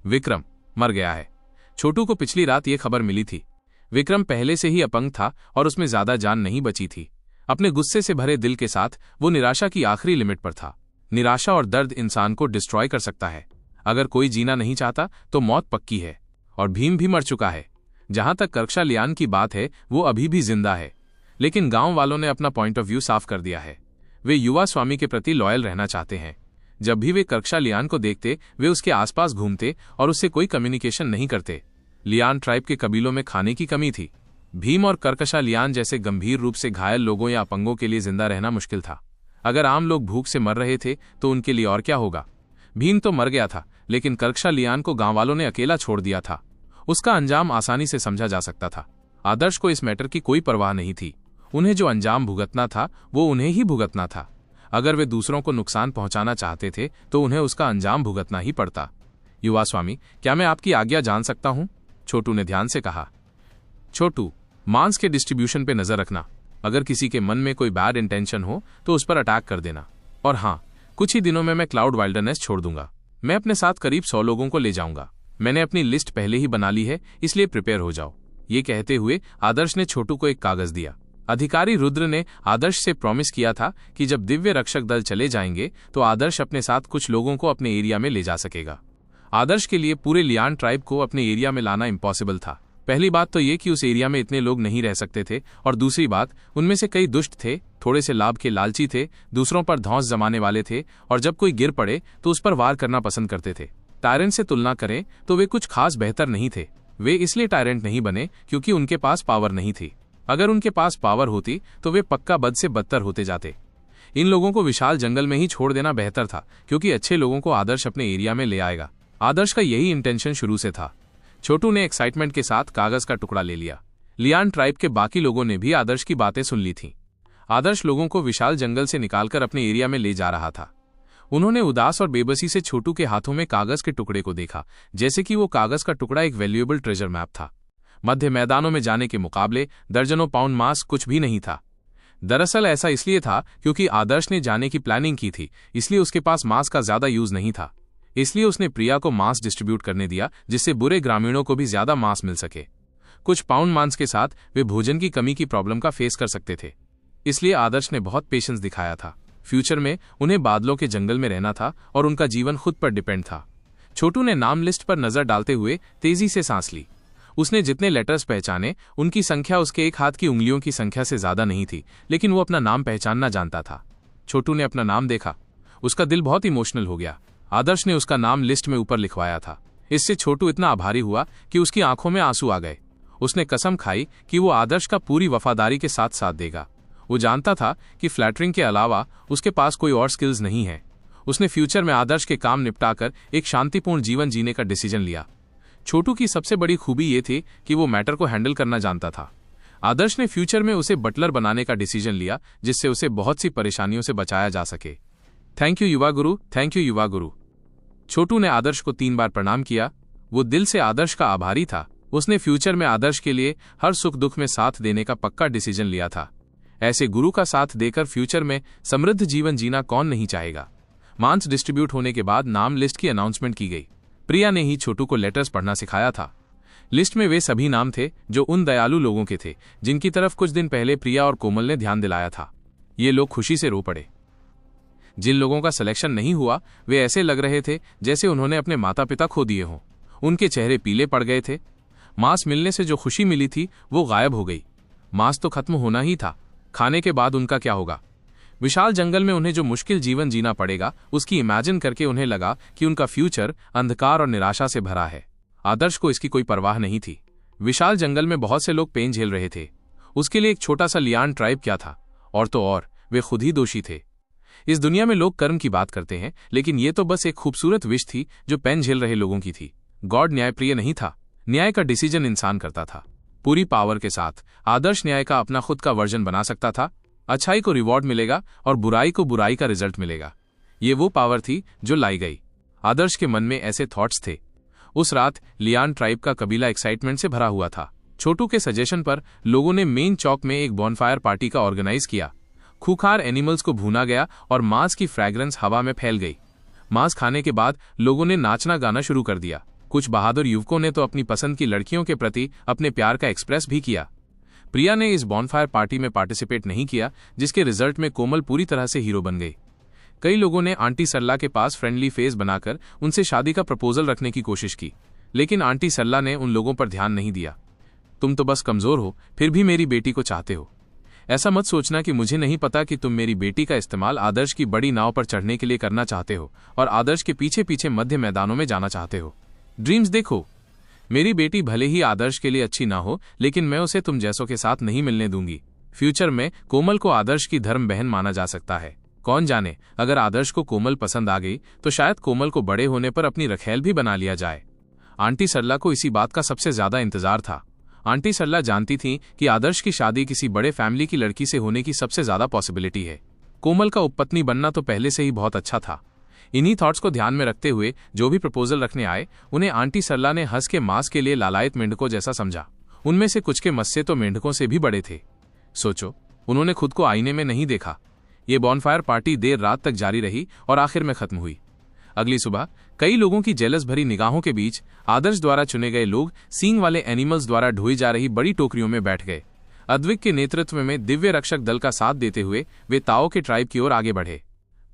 [SPEAKER 1] विक्रम मर गया है। छोटू को पिछली रात यह खबर मिली थी। विक्रम पहले से ही अपंग था और उसमें ज्यादा जान नहीं बची थी। अपने गुस्से से भरे दिल के साथ वो निराशा की आखिरी लिमिट पर था। निराशा और दर्द इंसान को डिस्ट्रॉय कर सकता है। अगर कोई जीना नहीं चाहता तो मौत पक्की है। और भीम भी मर चुका है। जहां तक कर्कशा लियान की बात है, वो अभी भी जिंदा है। लेकिन गांव वालों ने अपना पॉइंट ऑफ व्यू साफ कर दिया है। वे युवा स्वामी के प्रति लॉयल रहना चाहते हैं। जब भी वे कर्कशा लियान को देखते, वे उसके आसपास घूमते और उससे कोई कम्युनिकेशन नहीं करते। लियान ट्राइब के कबीलों में खाने की कमी थी। भीम और कर्कशा लियान जैसे गंभीर रूप से घायल लोगों या अपंगों के लिए जिंदा रहना मुश्किल था। अगर आम लोग भूख से मर रहे थे तो उनके लिए और क्या होगा। भीम तो मर गया था, लेकिन कर्कशा लियान को गांव वालों ने अकेला छोड़ दिया था। उसका अंजाम आसानी से समझा जा सकता था। आदर्श को इस मैटर की कोई परवाह नहीं थी। उन्हें जो अंजाम भुगतना था वो उन्हें ही भुगतना था। अगर वे दूसरों को नुकसान पहुंचाना चाहते थे तो उन्हें उसका अंजाम भुगतना ही पड़ता। युवा स्वामी, क्या मैं आपकी आज्ञा जान सकता हूं? छोटू ने ध्यान से कहा। छोटू, मांस के डिस्ट्रीब्यूशन पे नजर रखना। अगर किसी के मन में कोई बैड इंटेंशन हो तो उस पर अटैक कर देना। और हाँ, कुछ ही दिनों में मैं क्लाउड वाइल्डरनेस छोड़ दूंगा। मैं अपने साथ करीब 100 लोगों को ले जाऊंगा। मैंने अपनी लिस्ट पहले ही बना ली है, इसलिए प्रिपेयर हो जाओ। ये कहते हुए आदर्श ने छोटू को एक कागज दिया। अधिकारी रुद्र ने आदर्श से प्रॉमिस किया था कि जब दिव्य रक्षक दल चले जाएंगे तो आदर्श अपने साथ कुछ लोगों को अपने एरिया में ले जा सकेगा। आदर्श के लिए पूरे लियान ट्राइब को अपने एरिया में लाना इम्पॉसिबल था। पहली बात तो ये कि उस एरिया में इतने लोग नहीं रह सकते थे, और दूसरी बात, उनमें से कई दुष्ट थे, थोड़े से लाभ के लालची थे, दूसरों पर धौंस जमाने वाले थे, और जब कोई गिर पड़े तो उस पर वार करना पसंद करते थे। टायरेंट से तुलना करें तो वे कुछ खास बेहतर नहीं थे। वे इसलिए टायरेंट नहीं बने क्योंकि उनके पास पावर नहीं थी। अगर उनके पास पावर होती तो वे पक्का बद से बदतर होते जाते। इन लोगों को विशाल जंगल में ही छोड़ देना बेहतर था, क्योंकि अच्छे लोगों को आदर्श अपने एरिया में ले आएगा। आदर्श का यही इंटेंशन शुरू से था। छोटू ने एक्साइटमेंट के साथ कागज का टुकड़ा ले लिया। लियान ट्राइब के बाकी लोगों ने भी आदर्श की बातें सुन ली थीं। आदर्श लोगों को विशाल जंगल से निकालकर अपने एरिया में ले जा रहा था। उन्होंने उदास और बेबसी से छोटू के हाथों में कागज के टुकड़े को देखा, जैसे कि वो कागज का टुकड़ा एक वैल्यूएबल ट्रेजर मैप था। मध्य मैदानों में जाने के मुकाबले दर्जनों पाउंड मांस कुछ भी नहीं था। दरअसल ऐसा इसलिए था क्योंकि आदर्श ने जाने की प्लानिंग की थी, इसलिए उसके पास मांस का ज्यादा यूज नहीं था। इसलिए उसने प्रिया को मांस डिस्ट्रीब्यूट करने दिया, जिससे बुरे ग्रामीणों को भी ज्यादा मांस मिल सके। कुछ पाउंड मांस के साथ वे भोजन की कमी की प्रॉब्लम का फेस कर सकते थे। इसलिए आदर्श ने बहुत पेशेंस दिखाया था। फ्यूचर में उन्हें बादलों के जंगल में रहना था और उनका जीवन खुद पर डिपेंड था। छोटू ने नाम लिस्ट पर नजर डालते हुए तेजी से सांस ली। उसने जितने लेटर्स पहचाने उनकी संख्या उसके एक हाथ की उंगलियों की संख्या से ज्यादा नहीं थी, लेकिन वो अपना नाम पहचानना जानता था। छोटू ने अपना नाम देखा। उसका दिल बहुत इमोशनल हो गया। आदर्श ने उसका नाम लिस्ट में ऊपर लिखवाया था। इससे छोटू इतना आभारी हुआ कि उसकी आंखों में आंसू आ गए। उसने कसम खाई कि वो आदर्श का पूरी वफादारी के साथ साथ देगा। वो जानता था कि फ्लैटरिंग के अलावा उसके पास कोई और स्किल्स नहीं है। उसने फ्यूचर में आदर्श के काम निपटाकर एक शांतिपूर्ण जीवन जीने का डिसीजन लिया। छोटू की सबसे बड़ी खूबी ये थी कि वो मैटर को हैंडल करना जानता था। आदर्श ने फ्यूचर में उसे बटलर बनाने का डिसीजन लिया, जिससे उसे बहुत सी परेशानियों से बचाया जा सके। थैंक यू युवा गुरु, थैंक यू युवा गुरु। छोटू ने आदर्श को 3 बार प्रणाम किया। वो दिल से आदर्श का आभारी था। उसने फ्यूचर में आदर्श के लिए हर सुख दुख में साथ देने का पक्का डिसीजन लिया था। ऐसे गुरु का साथ देकर फ्यूचर में समृद्ध जीवन जीना कौन नहीं चाहेगा। मांस डिस्ट्रीब्यूट होने के बाद नाम लिस्ट की अनाउंसमेंट की गई। प्रिया ने ही छोटू को लेटर्स पढ़ना सिखाया था। लिस्ट में वे सभी नाम थे जो उन दयालु लोगों के थे जिनकी तरफ कुछ दिन पहले प्रिया और कोमल ने ध्यान दिलाया था। ये लोग खुशी से रो पड़े। जिन लोगों का सिलेक्शन नहीं हुआ वे ऐसे लग रहे थे जैसे उन्होंने अपने माता पिता खो दिए हों। उनके चेहरे पीले पड़ गए थे। मांस मिलने से जो खुशी मिली थी वो गायब हो गई। मांस तो खत्म होना ही था, खाने के बाद उनका क्या होगा। विशाल जंगल में उन्हें जो मुश्किल जीवन जीना पड़ेगा उसकी इमेजिन करके उन्हें लगा कि उनका फ्यूचर अंधकार और निराशा से भरा है। आदर्श को इसकी कोई परवाह नहीं थी। विशाल जंगल में बहुत से लोग पेन झेल रहे थे। उसके लिए एक छोटा सा लियान ट्राइब क्या था, और तो और वे खुद ही दोषी थे। इस दुनिया में लोग कर्म की बात करते हैं, लेकिन ये तो बस एक खूबसूरत विश थी जो पेन झेल रहे लोगों की थी। गॉड न्यायप्रिय नहीं था। न्याय का डिसीजन इंसान करता था। पूरी पावर के साथ आदर्श न्याय का अपना खुद का वर्जन बना सकता था। अच्छाई को रिवॉर्ड मिलेगा और बुराई को बुराई का रिजल्ट मिलेगा। ये वो पावर थी जो लाई गई। आदर्श के मन में ऐसे थॉट्स थे। उस रात लियान ट्राइब का कबीला एक्साइटमेंट से भरा हुआ था। छोटू के सजेशन पर लोगों ने मेन चौक में एक बॉनफायर पार्टी का ऑर्गेनाइज किया। खूंखार एनिमल्स को भूना गया और मांस की फ्रैग्रेंस हवा में फैल गई। मांस खाने के बाद लोगों ने नाचना गाना शुरू कर दिया। कुछ बहादुर युवकों ने तो अपनी पसंद की लड़कियों के प्रति अपने प्यार का एक्सप्रेस भी किया। प्रिया ने इस बॉनफायर पार्टी में पार्टिसिपेट नहीं किया, जिसके रिजल्ट में कोमल पूरी तरह से हीरो बन गई। कई लोगों ने आंटी सरला के पास फ्रेंडली फेस बनाकर उनसे शादी का प्रपोजल रखने की कोशिश की, लेकिन आंटी सरला ने उन लोगों पर ध्यान नहीं दिया। तुम तो बस कमजोर हो, फिर भी मेरी बेटी को चाहते हो। ऐसा मत सोचना कि मुझे नहीं पता कि तुम मेरी बेटी का इस्तेमाल आदर्श की बड़ी नाव पर चढ़ने के लिए करना चाहते हो और आदर्श के पीछे पीछे मध्य मैदानों में जाना चाहते हो। ड्रीम्स देखो। मेरी बेटी भले ही आदर्श के लिए अच्छी ना हो, लेकिन मैं उसे तुम जैसों के साथ नहीं मिलने दूंगी। फ्यूचर में कोमल को आदर्श की धर्म बहन माना जा सकता है। कौन जाने, अगर आदर्श को कोमल पसंद आ गई तो शायद कोमल को बड़े होने पर अपनी रखेल भी बना लिया जाए। आंटी सरला को इसी बात का सबसे ज्यादा इंतजार था। आंटी सरला जानती थी कि आदर्श की शादी किसी बड़े फैमिली की लड़की से होने की सबसे ज्यादा पॉसिबिलिटी है। कोमल का उपपत्नी बनना तो पहले से ही बहुत अच्छा था। इन्हीं थॉट्स को ध्यान में रखते हुए जो भी प्रपोजल रखने आए, उन्हें आंटी सरला ने हंस के मांस के लिए लालायत मेंढकों जैसा समझा। उनमें से कुछ के मस्से तो मेंढकों से भी बड़े थे। सोचो, उन्होंने खुद को आईने में नहीं देखा। ये बॉनफायर पार्टी देर रात तक जारी रही और आखिर में खत्म हुई। अगली सुबह कई लोगों की जेलस भरी निगाहों के बीच आदर्श द्वारा चुने गए लोग सींग वाले एनिमल्स द्वारा ढोई जा रही बड़ी टोकरियों में बैठ गए। अद्विक के नेतृत्व में दिव्य रक्षक दल का साथ देते हुए वे ताओ के ट्राइब की ओर आगे बढ़े।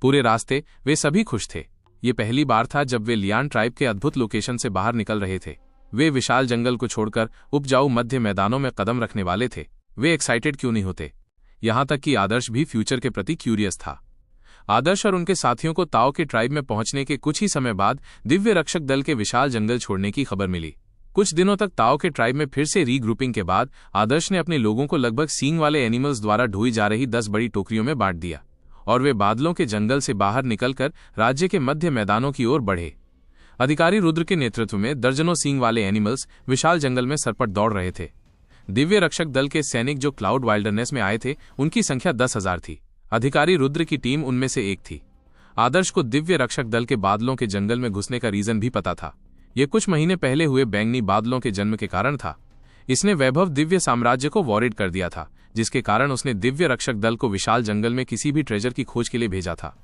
[SPEAKER 1] पूरे रास्ते वे सभी खुश थे। ये पहली बार था जब वे लियान ट्राइब के अद्भुत लोकेशन से बाहर निकल रहे थे। वे विशाल जंगल को छोड़कर उपजाऊ मध्य मैदानों में कदम रखने वाले थे। वे एक्साइटेड क्यों नहीं होते? यहां तक कि आदर्श भी फ्यूचर के प्रति क्यूरियस था। आदर्श और उनके साथियों को ताओ के ट्राइब में पहुंचने के कुछ ही समय बाद दिव्य रक्षक दल के विशाल जंगल छोड़ने की खबर मिली। कुछ दिनों तक ताओ के ट्राइब में फिर से रीग्रुपिंग के बाद आदर्श ने अपने लोगों को लगभग सींग वाले एनिमल्स द्वारा ढोई जा रही 10 बड़ी टोकरियों में बांट दिया और वे बादलों के जंगल से बाहर निकलकर राज्य के मध्य मैदानों की ओर बढ़े। अधिकारी रुद्र के नेतृत्व में दर्जनों सींग वाले एनिमल्स विशाल जंगल में सरपट दौड़ रहे थे। दिव्य रक्षक दल के सैनिक जो क्लाउड वाइल्डरनेस में आए थे, उनकी संख्या 10,000 थी। अधिकारी रुद्र की टीम उनमें से एक थी। आदर्श को दिव्य रक्षक दल के बादलों के जंगल में घुसने का रीजन भी पता था। यह कुछ महीने पहले हुए बैंगनी बादलों के जन्म के कारण था। इसने वैभव दिव्य साम्राज्य को वॉरिड कर दिया था, जिसके कारण उसने दिव्य रक्षक दल को विशाल जंगल में किसी भी ट्रेजर की खोज के लिए भेजा था।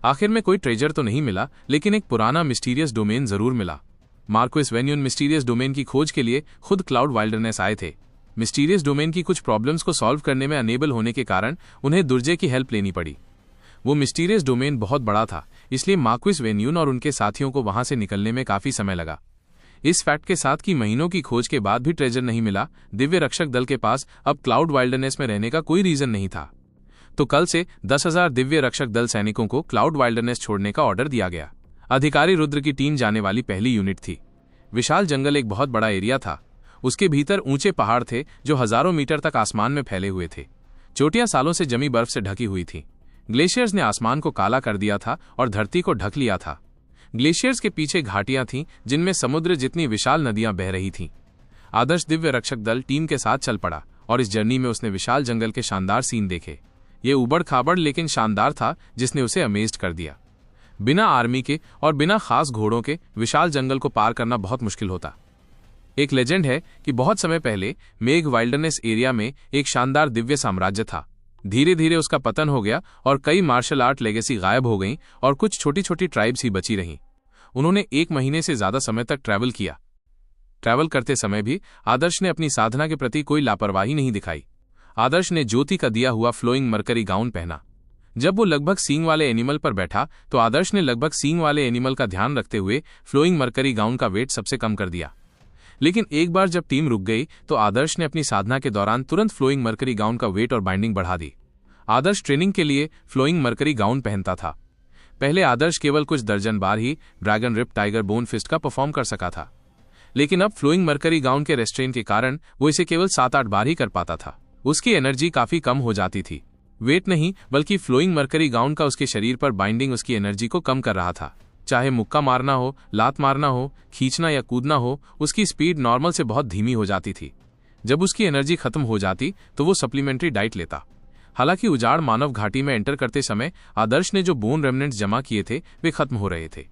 [SPEAKER 1] आखिर में कोई ट्रेजर तो नहीं मिला, लेकिन एक पुराना मिस्टीरियस डोमेन जरूर मिला। मार्क्विस वेन्यून मिस्टीरियस डोमेन की खोज के लिए खुद क्लाउड वाइल्डरनेस आए थे। मिस्टीरियस डोमेन की कुछ प्रॉब्लम्स को सॉल्व करने में अनेबल होने के कारण उन्हें दुर्जे की हेल्प लेनी पड़ी। वो मिस्टीरियस डोमेन बहुत बड़ा था, इसलिए मार्क्विस वेन्यून और उनके साथियों को वहां से निकलने में काफी समय लगा। इस फैक्ट के साथ कि महीनों की खोज के बाद भी ट्रेजर नहीं मिला, दिव्य रक्षक दल के पास अब क्लाउड वाइल्डरनेस में रहने का कोई रीजन नहीं था। तो कल से 10,000 दिव्य रक्षक दल सैनिकों को क्लाउड वाइल्डरनेस छोड़ने का ऑर्डर दिया गया। अधिकारी रुद्र की टीम जाने वाली पहली यूनिट थी। विशाल जंगल एक बहुत बड़ा एरिया था। उसके भीतर ऊंचे पहाड़ थे जो हजारों मीटर तक आसमान में फैले हुए थे। चोटियां सालों से जमी बर्फ से ढकी हुई थीं। ग्लेशियर्स ने आसमान को काला कर दिया था और धरती को ढक लिया था। ग्लेशियर्स के पीछे घाटियां थीं जिनमें समुद्र जितनी विशाल नदियां बह रही थीं। आदर्श दिव्य रक्षक दल टीम के साथ चल पड़ा और इस जर्नी में उसने विशाल जंगल के शानदार सीन देखे। ये उबड़ खाबड़ लेकिन शानदार था, जिसने उसे अमेज्ड कर दिया। बिना आर्मी के और बिना खास घोड़ों के विशाल जंगल को पार करना बहुत मुश्किल होता। एक लेजेंड है कि बहुत समय पहले मेघ वाइल्डरनेस एरिया में एक शानदार दिव्य साम्राज्य था। धीरे धीरे उसका पतन हो गया और कई मार्शल आर्ट लेगेसी गायब हो गईं और कुछ छोटी छोटी ट्राइब्स ही बची रहीं। उन्होंने 1 महीने से ज्यादा समय तक ट्रैवल किया। ट्रैवल करते समय भी आदर्श ने अपनी साधना के प्रति कोई लापरवाही नहीं दिखाई। आदर्श ने ज्योति का दिया हुआ फ्लोइंग मरकरी गाउन पहना। जब वो लगभग सींग वाले एनिमल पर बैठा तो आदर्श ने लगभग सींग वाले एनिमल का ध्यान रखते हुए फ्लोइंग मरकरी गाउन का वेट सबसे कम कर दिया। लेकिन एक बार जब टीम रुक गई तो आदर्श ने अपनी साधना के दौरान तुरंत फ्लोइंग मरकरी गाउन का वेट और बाइंडिंग बढ़ा दी। आदर्श ट्रेनिंग के लिए फ्लोइंग मरकरी गाउन पहनता था। पहले आदर्श केवल कुछ दर्जन बार ही dragon rip tiger bone fist का परफॉर्म कर सका था, लेकिन अब फ्लोइंग मरकरी गाउन के रेस्ट्रेन के कारण वो इसे केवल 7-8 बार ही कर पाता था। उसकी एनर्जी काफी कम हो जाती थी। वेट नहीं बल्कि फ्लोइंग मरकरी गाउन का उसके शरीर पर बाइंडिंग उसकी एनर्जी को कम कर रहा था। चाहे मुक्का मारना हो, लात मारना हो, खींचना या कूदना हो, उसकी स्पीड नॉर्मल से बहुत धीमी हो जाती थी। जब उसकी एनर्जी खत्म हो जाती तो वो सप्लीमेंट्री डाइट लेता। हालांकि उजाड़ मानव घाटी में एंटर करते समय आदर्श ने जो बोन रेमनेंट्स जमा किए थे वे खत्म हो रहे थे।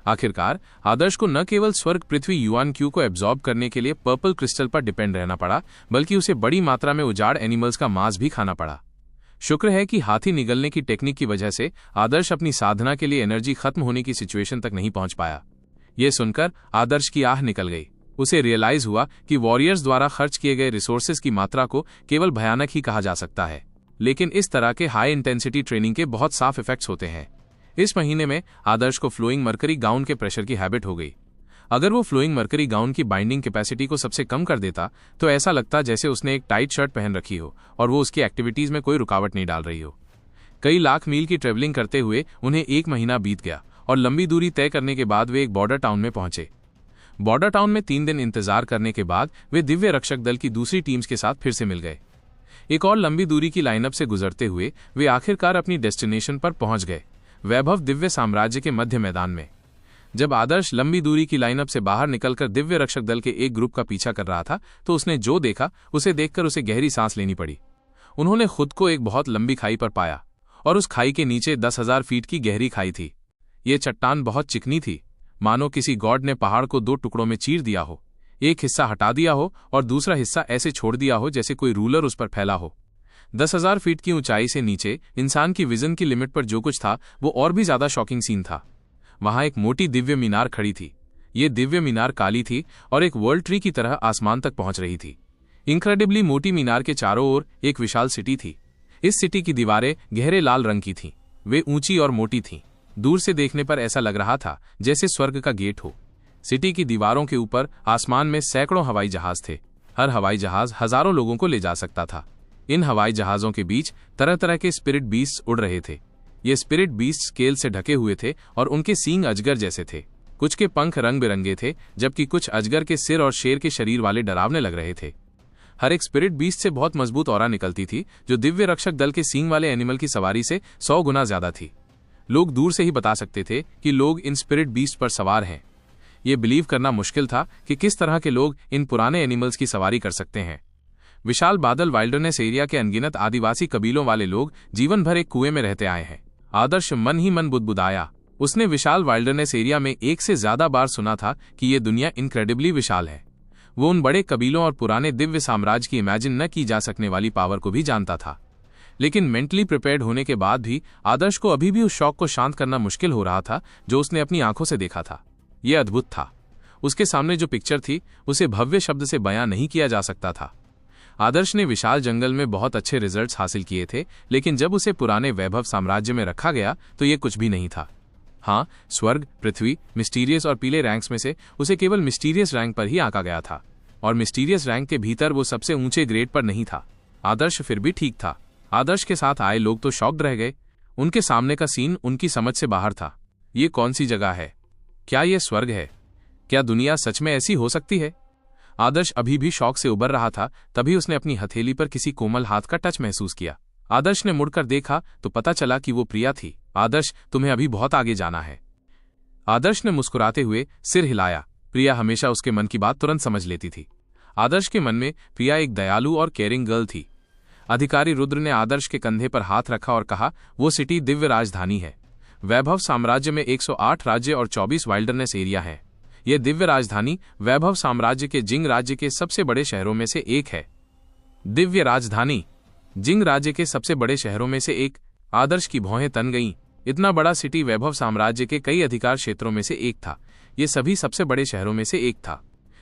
[SPEAKER 1] आखिरकार आदर्श को न केवल स्वर्ग पृथ्वी युआन-क्यू को एब्जॉर्ब करने के लिए पर्पल क्रिस्टल पर डिपेंड रहना पड़ा, बल्कि उसे बड़ी मात्रा में उजाड़ एनिमल्स का मांस भी खाना पड़ा। शुक्र है कि हाथी निगलने की टेक्निक की वजह से आदर्श अपनी साधना के लिए एनर्जी खत्म होने की सिचुएशन तक नहीं पहुंच पाया। यह सुनकर आदर्श की आह निकल गई। उसे रियलाइज हुआ कि वॉरियर्स द्वारा खर्च किए गए रिसोर्सेज की मात्रा को केवल भयानक ही कहा जा सकता है, लेकिन इस तरह के हाई इंटेंसिटी ट्रेनिंग के बहुत साफ इफेक्ट्स होते हैं। इस महीने में आदर्श को फ्लोइंग मरकरी गाउन के प्रेशर की हैबिट हो गई। अगर वो फ्लोइंग मरकरी गाउन की बाइंडिंग कैपेसिटी को सबसे कम कर देता तो ऐसा लगता जैसे उसने एक टाइट शर्ट पहन रखी हो और वो उसकी एक्टिविटीज में कोई रुकावट नहीं डाल रही हो। कई लाख मील की ट्रेवलिंग करते हुए उन्हें 1 महीना बीत गया और लंबी दूरी तय करने के बाद वे एक बॉर्डर टाउन में पहुंचे। बॉर्डर टाउन में 3 दिन इंतजार करने के बाद वे दिव्य रक्षक दल की दूसरी टीम्स के साथ फिर से मिल गए। एक और लंबी दूरी की लाइनअप से गुजरते हुए वे आखिरकार अपनी डेस्टिनेशन पर पहुंच गए, वैभव दिव्य साम्राज्य के मध्य मैदान में। जब आदर्श लंबी दूरी की लाइनअप से बाहर निकलकर दिव्य रक्षक दल के एक ग्रुप का पीछा कर रहा था तो उसने जो देखा उसे देखकर उसे गहरी सांस लेनी पड़ी। उन्होंने खुद को एक बहुत लंबी खाई पर पाया और उस खाई के नीचे 10,000 फीट की गहरी खाई थी। ये चट्टान बहुत चिकनी थी, मानो किसी गॉड ने पहाड़ को 2 टुकड़ों में चीर दिया हो। एक हिस्सा हटा दिया हो और दूसरा हिस्सा ऐसे छोड़ दिया हो जैसे कोई रूलर उस पर फैला हो। 10,000 फीट की ऊंचाई से नीचे इंसान की विजन की लिमिट पर जो कुछ था वो और भी ज्यादा शॉकिंग सीन था। वहां एक मोटी दिव्य मीनार खड़ी थी। ये दिव्य मीनार काली थी और एक वर्ल्ड ट्री की तरह आसमान तक पहुंच रही थी। इनक्रेडिबली मोटी मीनार के चारों ओर एक विशाल सिटी थी। इस सिटी की दीवारें गहरे लाल रंग की थीं। वे ऊंची और मोटी थीं। दूर से देखने पर ऐसा लग रहा था जैसे स्वर्ग का गेट हो। सिटी की दीवारों के ऊपर आसमान में सैकड़ों हवाई जहाज थे। हर हवाई जहाज हजारों लोगों को ले जा सकता था। इन हवाई जहाजों के बीच तरह तरह के स्पिरिट बीस्ट उड़ रहे थे। ये स्पिरिट बीस्ट स्केल से ढके हुए थे और उनके सींग अजगर जैसे थे। कुछ के पंख रंग बिरंगे थे, जबकि कुछ अजगर के सिर और शेर के शरीर वाले डरावने लग रहे थे। हर एक स्पिरिट बीस्ट से बहुत मजबूत ऑरा निकलती थी, जो दिव्य रक्षक दल के सींग वाले एनिमल की सवारी से 100 गुना ज्यादा थी। लोग दूर से ही बता सकते थे कि लोग इन स्पिरिट बीस्ट पर सवार हैं। ये बिलीव करना मुश्किल था कि किस तरह के लोग इन पुराने एनिमल्स की सवारी कर सकते हैं। विशाल बादल वाइल्डरनेस एरिया के अनगिनत आदिवासी कबीलों वाले लोग जीवन भर एक कुएं में रहते आए हैं। आदर्श मन ही मन बुदबुदाया। उसने विशाल वाइल्डरनेस एरिया में 1 से ज्यादा बार सुना था कि यह दुनिया इनक्रेडिबली विशाल है। वो उन बड़े कबीलों और पुराने दिव्य साम्राज्य की इमेजिन न की जा सकने वाली पावर को भी जानता था। लेकिन मेंटली प्रिपेयर्ड होने के बाद भी आदर्श को अभी भी उस शौक को शांत करना मुश्किल हो रहा था जो उसने अपनी आंखों से देखा था। यह अद्भुत था। उसके सामने जो पिक्चर थी उसे भव्य शब्द से बयां नहीं किया जा सकता था। आदर्श ने विशाल जंगल में बहुत अच्छे रिजल्ट्स हासिल किए थे, लेकिन जब उसे पुराने वैभव साम्राज्य में रखा गया तो ये कुछ भी नहीं था। हाँ, स्वर्ग, पृथ्वी, मिस्टीरियस और पीले रैंक्स में से उसे केवल मिस्टीरियस रैंक पर ही आंका गया था, और मिस्टीरियस रैंक के भीतर वो सबसे ऊंचे ग्रेड पर नहीं था। आदर्श फिर भी ठीक था। आदर्श के साथ आए लोग तो शॉक्ड रह गए। उनके सामने का सीन उनकी समझ से बाहर था। ये कौन सी जगह है? क्या यह स्वर्ग है? क्या दुनिया सच में ऐसी हो सकती है? आदर्श अभी भी शौक से उबर रहा था, तभी उसने अपनी हथेली पर किसी कोमल हाथ का टच महसूस किया। आदर्श ने मुड़कर देखा तो पता चला कि वो प्रिया थी। आदर्श, तुम्हें अभी बहुत आगे जाना है। आदर्श ने मुस्कुराते हुए सिर हिलाया। प्रिया हमेशा उसके मन की बात तुरंत समझ लेती थी। आदर्श के मन में प्रिया एक दयालु और केयरिंग गर्ल थी। अधिकारी रुद्र ने आदर्श के कंधे पर हाथ रखा और कहा, वो सिटी दिव्य राजधानी है। वैभव साम्राज्य में 108 राज्य और 24 वाइल्डरनेस एरिया है। यह दिव्य राजधानी वैभव साम्राज्य के जिंग राज्य के सबसे बड़े शहरों में से एक है। दिव्य राजधानी जिंग राज्य के सबसे बड़े शहरों में से एक। आदर्श की भौहें तन गईं। इतना बड़ा सिटी वैभव साम्राज्य के कई अधिकार क्षेत्रों में से एक था। ये सभी सबसे बड़े शहरों में से एक था।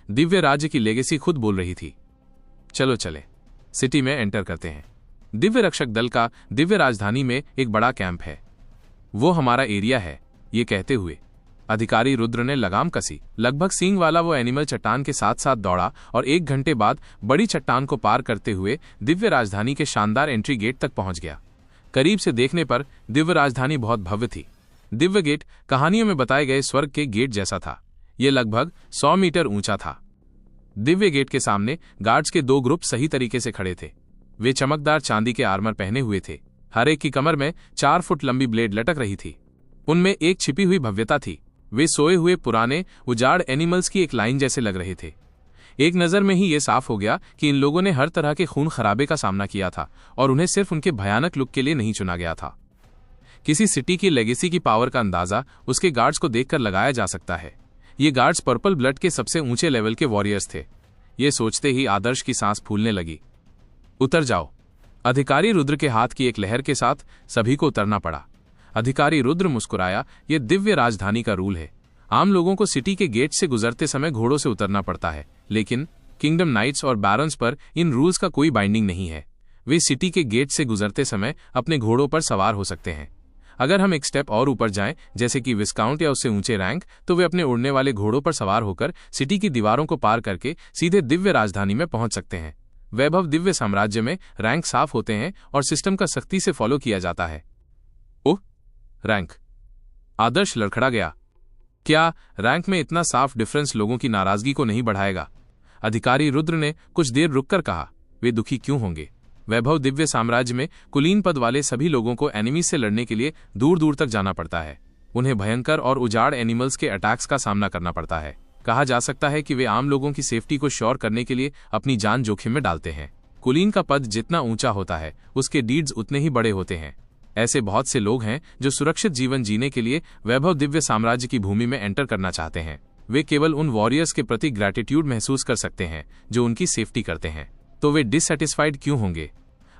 [SPEAKER 1] दिव्य राज्य की लेगेसी खुद बोल रही थी। चलो चले, सिटी में एंटर करते हैं। दिव्य रक्षक दल का दिव्य राजधानी में एक बड़ा कैंप है। वो हमारा एरिया है। ये कहते हुए अधिकारी रुद्र ने लगाम कसी। लगभग सींग वाला वो एनिमल चट्टान के साथ साथ दौड़ा और 1 घंटे बाद बड़ी चट्टान को पार करते हुए दिव्य राजधानी के शानदार एंट्री गेट तक पहुंच गया। करीब से देखने पर दिव्य राजधानी बहुत भव्य थी। दिव्य गेट कहानियों में बताए गए स्वर्ग के गेट जैसा था। ये लगभग 100 मीटर ऊंचा था। दिव्य गेट के सामने गार्ड्स के 2 ग्रुप सही तरीके से खड़े थे। वे चमकदार चांदी के आर्मर पहने हुए थे। हर एक की कमर में 4 फुट लंबी ब्लेड लटक रही थी। उनमें एक छिपी हुई भव्यता थी। वे सोए हुए पुराने उजाड़ एनिमल्स की एक लाइन जैसे लग रहे थे। एक नज़र में ही ये साफ हो गया कि इन लोगों ने हर तरह के खून खराबे का सामना किया था और उन्हें सिर्फ उनके भयानक लुक के लिए नहीं चुना गया था। किसी सिटी की लेगेसी की पावर का अंदाजा उसके गार्ड्स को देखकर लगाया जा सकता है। ये गार्ड्स पर्पल ब्लड के सबसे ऊंचे लेवल के वॉरियर्स थे। ये सोचते ही आदर्श की सांस फूलने लगी। उतर जाओ। अधिकारी रुद्र के हाथ की एक लहर के साथ सभी को उतरना पड़ा। अधिकारी रुद्र मुस्कुराया। ये दिव्य राजधानी का रूल है। आम लोगों को सिटी के गेट से गुजरते समय घोड़ों से उतरना पड़ता है, लेकिन किंगडम नाइट्स और बैरन्स पर इन रूल्स का कोई बाइंडिंग नहीं है। वे सिटी के गेट से गुजरते समय अपने घोड़ों पर सवार हो सकते हैं। अगर हम एक स्टेप और ऊपर जाएं, जैसे कि विस्काउंट या उससे ऊंचे रैंक, तो वे अपने उड़ने वाले घोड़ों पर सवार होकर सिटी की दीवारों को पार करके सीधे दिव्य राजधानी में पहुंच सकते हैं। वैभव दिव्य साम्राज्य में रैंक साफ होते हैं और सिस्टम का सख्ती से फॉलो किया जाता है। ओह, रैंक! आदर्श लड़खड़ा गया। क्या रैंक में इतना साफ डिफरेंस लोगों की नाराजगी को नहीं बढ़ाएगा? अधिकारी रुद्र ने कुछ देर रुककर कहा, वे दुखी क्यों होंगे? वैभव दिव्य साम्राज्य में कुलीन पद वाले सभी लोगों को एनिमी से लड़ने के लिए दूर दूर तक जाना पड़ता है। उन्हें भयंकर और उजाड़ एनिमल्स के अटैक्स का सामना करना पड़ता है। कहा जा सकता है कि वे आम लोगों की सेफ्टी को श्योर करने के लिए अपनी जान जोखिम में डालते हैं। कुलीन का पद जितना ऊंचा होता है, उसके डीड्स उतने ही बड़े होते हैं। ऐसे बहुत से लोग हैं जो सुरक्षित जीवन जीने के लिए वैभव दिव्य साम्राज्य की भूमि में एंटर करना चाहते हैं। वे केवल उन वॉरियर्स के प्रति ग्रैटिट्यूड महसूस कर सकते हैं जो उनकी सेफ्टी करते हैं। तो वे डिससेटिस्फाइड क्यों होंगे?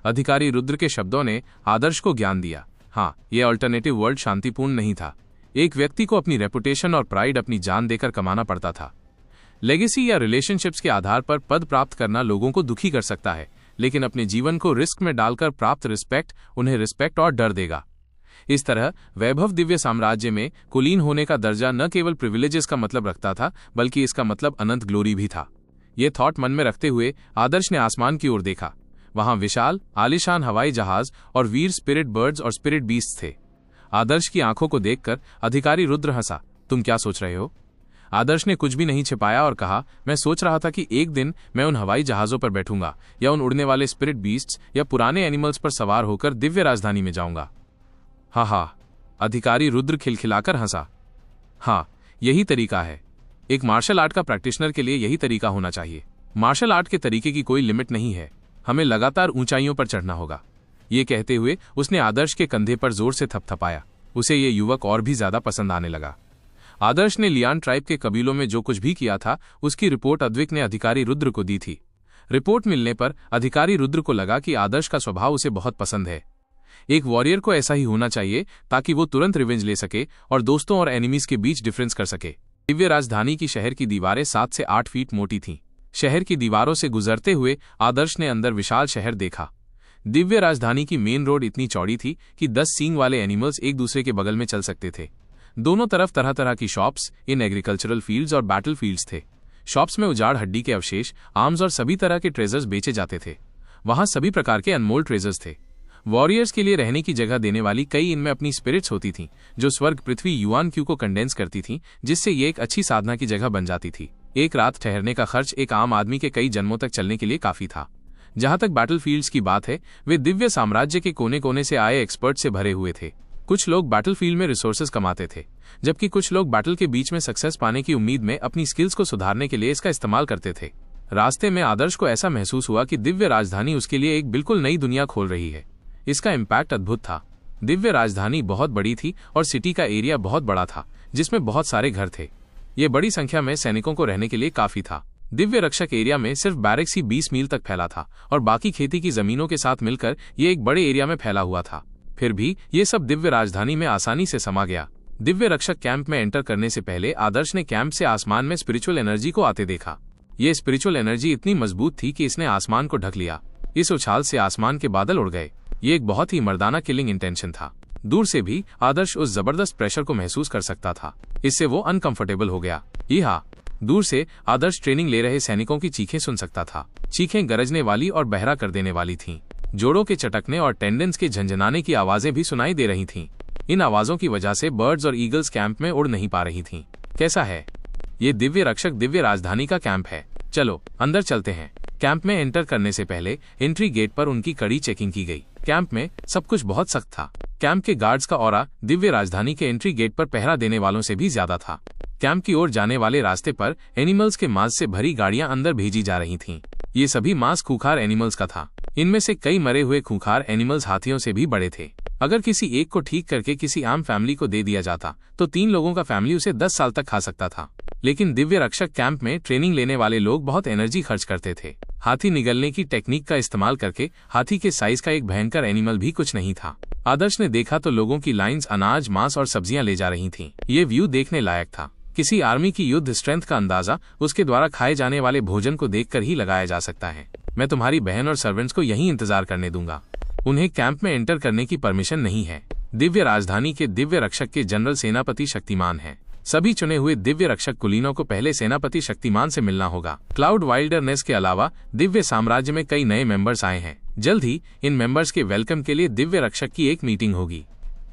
[SPEAKER 1] अधिकारी रुद्र के शब्दों ने आदर्श को ज्ञान दिया। हाँ, यह अल्टरनेटिव वर्ल्ड शांतिपूर्ण नहीं था। एक व्यक्ति को अपनी रेपुटेशन और प्राइड अपनी जान देकर कमाना पड़ता था। लेगेसी या रिलेशनशिप्स के आधार पर पद प्राप्त करना लोगों को दुखी कर सकता है, लेकिन अपने जीवन को रिस्क में डालकर प्राप्त रिस्पेक्ट उन्हें रिस्पेक्ट और डर देगा। इस तरह वैभव दिव्य साम्राज्य में कुलीन होने का दर्जा न केवल प्रिविलेजेस का मतलब रखता था, बल्कि इसका मतलब अनंत ग्लोरी भी था। ये थॉट मन में रखते हुए आदर्श ने आसमान की ओर देखा। वहां विशाल आलीशान हवाई जहाज और वीर स्पिरिट बर्ड्स और स्पिरिट बीस्ट थे। आदर्श की आंखों को देखकर अधिकारी रुद्र हंसा। तुम क्या सोच रहे हो? आदर्श ने कुछ भी नहीं छिपाया और कहा, मैं सोच रहा था कि एक दिन मैं उन हवाई जहाजों पर बैठूंगा या उन उड़ने वाले स्पिरिट बीस्ट्स या पुराने एनिमल्स पर सवार होकर दिव्य राजधानी में जाऊंगा। हाँ हाँ, अधिकारी रुद्र खिलखिलाकर हंसा। हाँ, यही तरीका है। एक मार्शल आर्ट का प्रैक्टिशनर के लिए यही तरीका होना चाहिए। मार्शल आर्ट के तरीके की कोई लिमिट नहीं है। हमें लगातार ऊंचाइयों पर चढ़ना होगा। ये कहते हुए उसने आदर्श के कंधे पर जोर से थपथपाया। उसे ये युवक और भी ज्यादा पसंद आने लगा। आदर्श ने लियान ट्राइब के कबीलों में जो कुछ भी किया था, उसकी रिपोर्ट अद्विक ने अधिकारी रुद्र को दी थी। रिपोर्ट मिलने पर अधिकारी रुद्र को लगा कि आदर्श का स्वभाव उसे बहुत पसंद है। एक वॉरियर को ऐसा ही होना चाहिए ताकि वो तुरंत रिवेंज ले सके और दोस्तों और एनिमीज के बीच डिफरेंस कर सके। दिव्य राजधानी की शहर की दीवारें 7 से 8 फीट मोटी थीं। शहर की दीवारों से गुजरते हुए आदर्श ने अंदर विशाल शहर देखा। दिव्य राजधानी की मेन रोड इतनी चौड़ी थी कि 10 सींग वाले एनिमल्स एक दूसरे के बगल में चल सकते थे। दोनों तरफ तरह तरह की शॉप्स, इन एग्रीकल्चरल फील्ड्स और बैटल फील्ड्स थे। शॉप्स में उजाड़ हड्डी के अवशेष, आर्म्स और सभी तरह के ट्रेजर्स बेचे जाते थे। वहां सभी प्रकार के अनमोल ट्रेजर्स थे। वॉरियर्स के लिए रहने की जगह देने वाली कई इनमें अपनी स्पिरिट्स होती थीं, जो स्वर्ग पृथ्वी युआन क्यू को कंडेंस करती थीं, जिससे ये एक अच्छी साधना की जगह बन जाती थी। एक रात ठहरने का खर्च एक आम आदमी के कई जन्मों तक चलने के लिए काफी था। जहां तक बैटलफील्ड्स की बात है, वे दिव्य साम्राज्य के कोने कोने से आए एक्सपर्ट से भरे हुए थे। कुछ लोग बैटलफील्ड में रिसोर्सेज कमाते थे, जबकि कुछ लोग बैटल के बीच में सक्सेस पाने की उम्मीद में अपनी स्किल्स को सुधारने के लिए इसका इस्तेमाल करते थे। रास्ते में आदर्श को ऐसा महसूस हुआ कि दिव्य राजधानी उसके लिए एक बिल्कुल नई दुनिया खोल रही है। इसका इम्पैक्ट अद्भुत था। दिव्य राजधानी बहुत बड़ी थी और सिटी का एरिया बहुत बड़ा था, जिसमें बहुत सारे घर थे। ये बड़ी संख्या में सैनिकों को रहने के लिए काफी था। दिव्य रक्षक एरिया में सिर्फ बैरक्स ही 20 मील तक फैला था और बाकी खेती की जमीनों के साथ मिलकर ये एक बड़े एरिया में फैला हुआ था। फिर भी ये सब दिव्य राजधानी में आसानी से समा गया। दिव्य रक्षक कैंप में एंटर करने से पहले आदर्श ने कैंप से आसमान में स्पिरिचुअल एनर्जी को आते देखा। ये स्पिरिचुअल एनर्जी इतनी मजबूत थी कि इसने आसमान को ढक लिया। इस उछाल से आसमान के बादल उड़ गए। ये एक बहुत ही मर्दाना किलिंग इंटेंशन था। दूर से भी आदर्श उस जबरदस्त प्रेशर को महसूस कर सकता था। इससे वो अनकंफर्टेबल हो गया। दूर से आदर्श ट्रेनिंग ले रहे सैनिकों की चीखें सुन सकता था। चीखें गरजने वाली और बहरा कर देने वाली थीं। जोड़ों के चटकने और टेंडेंस के झंझनाने की आवाजें भी सुनाई दे रही थीं। इन आवाजों की वजह से बर्ड्स और ईगल्स कैंप में उड़ नहीं पा रही थीं। कैसा है? ये दिव्य रक्षक दिव्य राजधानी का कैंप है। चलो अंदर चलते हैं। कैंप में एंटर करने से पहले एंट्री गेट पर उनकी कड़ी चेकिंग की गई। कैंप में सब कुछ बहुत सख्त था। कैंप के गार्ड्स का ऑरा दिव्य राजधानी के एंट्री गेट पर पहरा देने वालों से भी ज्यादा था। कैंप की ओर जाने वाले रास्ते पर एनिमल्स के मांस से भरी गाड़ियां अंदर भेजी जा रही थीं। ये सभी मांस खूंखार एनिमल्स का था। इनमें से कई मरे हुए खूंखार एनिमल्स हाथियों से भी बड़े थे। अगर किसी एक को ठीक करके किसी आम फैमिली को दे दिया जाता तो 3 लोगों का फैमिली उसे 10 साल तक खा सकता था। लेकिन दिव्य रक्षक कैंप में ट्रेनिंग लेने वाले लोग बहुत एनर्जी खर्च करते थे। हाथी निगलने की टेक्निक का इस्तेमाल करके हाथी के साइज का एक भयंकर एनिमल भी कुछ नहीं था। आदर्श ने देखा तो लोगों की लाइंस अनाज, मांस और सब्जियां ले जा रही थीं। ये व्यू देखने लायक था। किसी आर्मी की युद्ध स्ट्रेंथ का अंदाजा उसके द्वारा खाए जाने वाले भोजन को देखकर ही लगाया जा सकता है। मैं तुम्हारी बहन और सर्वेंट्स को यहीं इंतजार करने दूंगा। उन्हें कैंप में एंटर करने की परमिशन नहीं है। दिव्य राजधानी के दिव्य रक्षक के जनरल सेनापति शक्तिमान हैं। सभी चुने हुए दिव्य रक्षक कुलीनों को पहले सेनापति शक्तिमान से मिलना होगा। क्लाउड वाइल्डरनेस के अलावा दिव्य साम्राज्य में कई नए मेंबर्स आए हैं। जल्द ही इन मेंबर्स के वेलकम के लिए दिव्य रक्षक की एक मीटिंग होगी।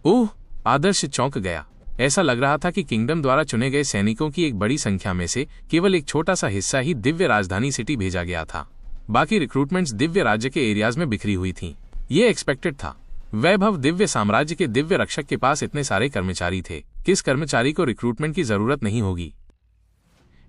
[SPEAKER 1] ओह! आदर्श चौंक गया। ऐसा लग रहा था कि किंगडम द्वारा चुने गए सैनिकों की एक बड़ी संख्या में से केवल एक छोटा सा हिस्सा ही दिव्य राजधानी सिटी भेजा गया था। बाकी रिक्रूटमेंट्स दिव्य राज्य के एरियाज में बिखरी हुई थीं। ये एक्सपेक्टेड था। वैभव दिव्य साम्राज्य के दिव्य रक्षक के पास इतने सारे कर्मचारी थे। किस कर्मचारी को रिक्रूटमेंट की जरूरत नहीं होगी?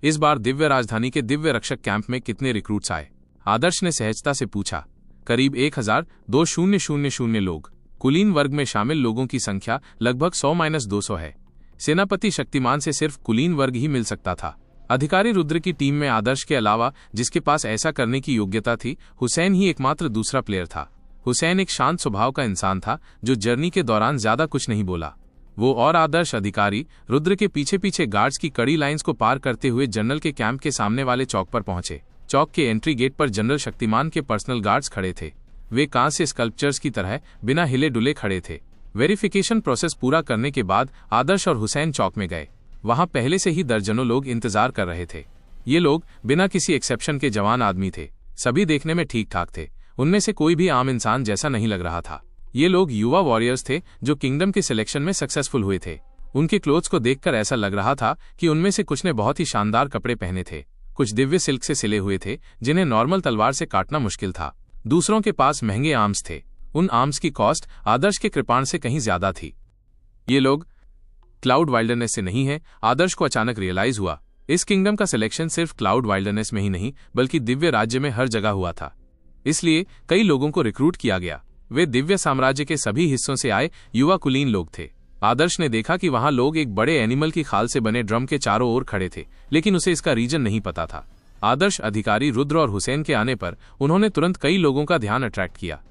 [SPEAKER 1] इस बार दिव्य राजधानी के दिव्य रक्षक कैंप में कितने रिक्रूट्स आए? आदर्श ने सहजता से पूछा। करीब 1000 लोग। कुलीन वर्ग में शामिल लोगों की संख्या लगभग 100-200 है। सेनापति शक्तिमान से सिर्फ कुलीन वर्ग ही मिल सकता था। अधिकारी रुद्र की टीम में आदर्श के अलावा जिसके पास ऐसा करने की योग्यता थी, हुसैन ही एकमात्र दूसरा प्लेयर था। हुसैन एक शांत स्वभाव का इंसान था जो जर्नी के दौरान ज्यादा कुछ नहीं बोला। वो और आदर्श अधिकारी रुद्र के पीछे पीछे गार्ड्स की कड़ी लाइंस को पार करते हुए जनरल के कैंप के सामने वाले चौक पर पहुंचे। चौक के एंट्री गेट पर जनरल शक्तिमान के पर्सनल गार्ड्स खड़े थे। वे कांस्य स्कल्पचर्स की तरह बिना हिले डुले खड़े थे। वेरिफिकेशन प्रोसेस पूरा करने के बाद आदर्श और हुसैन चौक में गए। वहां पहले से ही दर्जनों लोग इंतजार कर रहे थे। ये लोग बिना किसी एक्सेप्शन के जवान आदमी थे। सभी देखने में ठीक ठाक थे। उनमें से कोई भी आम इंसान जैसा नहीं लग रहा था। ये लोग युवा वॉरियर्स थे जो किंगडम के सिलेक्शन में सक्सेसफुल हुए थे। उनके क्लोथ्स को देखकर ऐसा लग रहा था कि उनमें से कुछ ने बहुत ही शानदार कपड़े पहने थे। कुछ दिव्य सिल्क से सिले हुए थे जिन्हें नॉर्मल तलवार से काटना मुश्किल था। दूसरों के पास महंगे आर्म्स थे। उन आर्म्स की कॉस्ट आदर्श के कृपाण से कहीं ज्यादा थी। ये लोग क्लाउड वाइल्डरनेस से नहीं है। आदर्श को अचानक रियलाइज हुआ, इस किंगडम का सिलेक्शन सिर्फ क्लाउड वाइल्डरनेस में ही नहीं बल्कि दिव्य राज्य में हर जगह हुआ था। इसलिए कई लोगों को रिक्रूट किया गया। वे दिव्य साम्राज्य के सभी हिस्सों से आए युवा कुलीन लोग थे। आदर्श ने देखा कि वहां लोग एक बड़े एनिमल की खाल से बने ड्रम के चारों ओर खड़े थे, लेकिन उसे इसका रीजन नहीं पता था। आदर्श अधिकारी रुद्र और हुसैन के आने पर उन्होंने तुरंत कई लोगों का ध्यान अट्रैक्ट किया।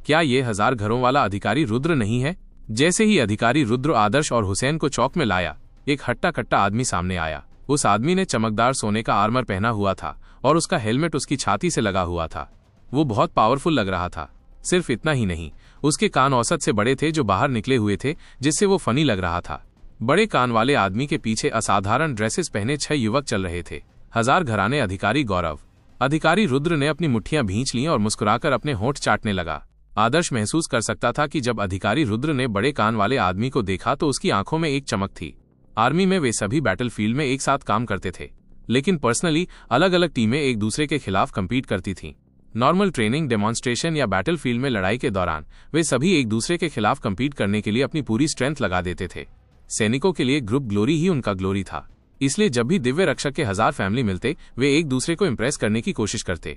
[SPEAKER 1] क्या ये 1000 घरों वाला अधिकारी रुद्र नहीं है? जैसे ही अधिकारी रुद्र आदर्श और हुसैन को चौक में लाया, एक हट्टा कट्टा आदमी सामने आया। उस आदमी ने चमकदार सोने का आर्मर पहना हुआ था और उसका हेलमेट उसकी छाती से लगा हुआ था। वो बहुत पावरफुल लग रहा था। सिर्फ इतना ही नहीं, उसके कान औसत से बड़े थे जो बाहर निकले हुए थे, जिससे वो फनी लग रहा था। बड़े कान वाले आदमी के पीछे असाधारण ड्रेसेस पहने 6 युवक चल रहे थे। 1000 घराने अधिकारी गौरव। अधिकारी रुद्र ने अपनी मुट्ठियां भींच लीं और मुस्कुराकर अपने होंठ चाटने लगा। आदर्श महसूस कर सकता था कि जब अधिकारी रुद्र ने बड़े कान वाले आदमी को देखा तो उसकी आंखों में एक चमक थी। आर्मी में वे सभी बैटलफील्ड में एक साथ काम करते थे, लेकिन पर्सनली अलग अलग टीमें एक दूसरे के खिलाफ कम्पीट करती थीं। नॉर्मल ट्रेनिंग, डेमोन्स्ट्रेशन या बैटलफील्ड में लड़ाई के दौरान वे सभी एक दूसरे के खिलाफ कम्पीट करने के लिए अपनी पूरी स्ट्रेंथ लगा देते थे। सैनिकों के लिए ग्रुप ग्लोरी ही उनका ग्लोरी था, इसलिए जब भी दिव्य रक्षक के 1000 फैमिली मिलते वे एक दूसरे को इम्प्रेस करने की कोशिश करते।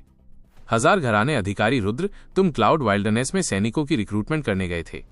[SPEAKER 1] 1000 घराने अधिकारी रुद्र, तुम क्लाउड वाइल्डरनेस में सैनिकों की रिक्रूटमेंट करने गए थे।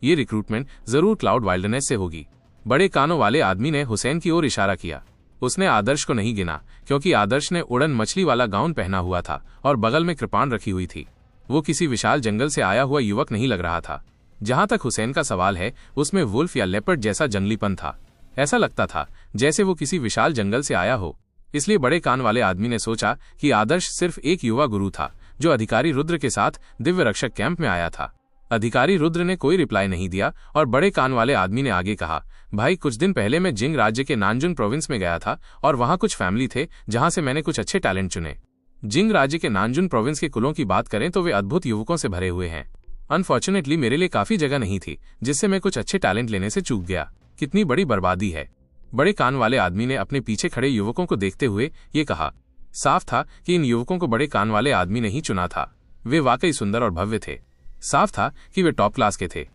[SPEAKER 1] ये रिक्रूटमेंट जरूर क्लाउड वाइल्डरनेस से होगी। बड़े कानों वाले आदमी ने हुसैन की ओर इशारा किया। उसने आदर्श को नहीं गिना, क्योंकि आदर्श ने उड़न मछली वाला गाउन पहना हुआ था और बगल में कृपाण रखी हुई थी। वो किसी विशाल जंगल से आया हुआ युवक नहीं लग रहा था। जहां तक हुसैन का सवाल है, उसमें वुल्फ या लेपर्ड जैसा जंगलीपन था। ऐसा लगता था जैसे वो किसी विशाल जंगल से आया हो। इसलिए बड़े कान वाले आदमी ने सोचा कि आदर्श सिर्फ एक युवा गुरु था जो अधिकारी रुद्र के साथ दिव्य रक्षक कैंप में आया था। अधिकारी रुद्र ने कोई रिप्लाई नहीं दिया और बड़े कान वाले आदमी ने आगे कहा, भाई कुछ दिन पहले मैं जिंग राज्य के नानजुन प्रोविंस में गया था और वहां कुछ फैमिली थे जहां से मैंने कुछ अच्छे टैलेंट चुने। जिंग राज्य के नानजुन प्रोविंस के कुलों की बात करें तो वे अद्भुत युवकों से भरे हुए हैं। अनफॉर्चुनेटली मेरे लिए काफी जगह नहीं थी, जिससे मैं कुछ अच्छे टैलेंट लेने से चूक गया। कितनी बड़ी बर्बादी है। बड़े कान वाले आदमी ने अपने पीछे खड़े युवकों को देखते हुए ये कहा। साफ था कि इन युवकों को बड़े कान वाले आदमी ने ही चुना था। वे वाकई सुंदर और भव्य थे। साफ था कि वे टॉप क्लास के थे।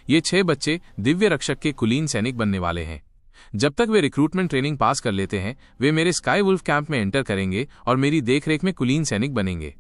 [SPEAKER 1] ये 6 बच्चे दिव्य रक्षक के कुलीन सैनिक बनने वाले हैं। जब तक वे रिक्रूटमेंट ट्रेनिंग पास कर लेते हैं, वे मेरे स्काई वुल्फ कैंप में एंटर करेंगे और मेरी देखरेख में कुलीन सैनिक बनेंगे।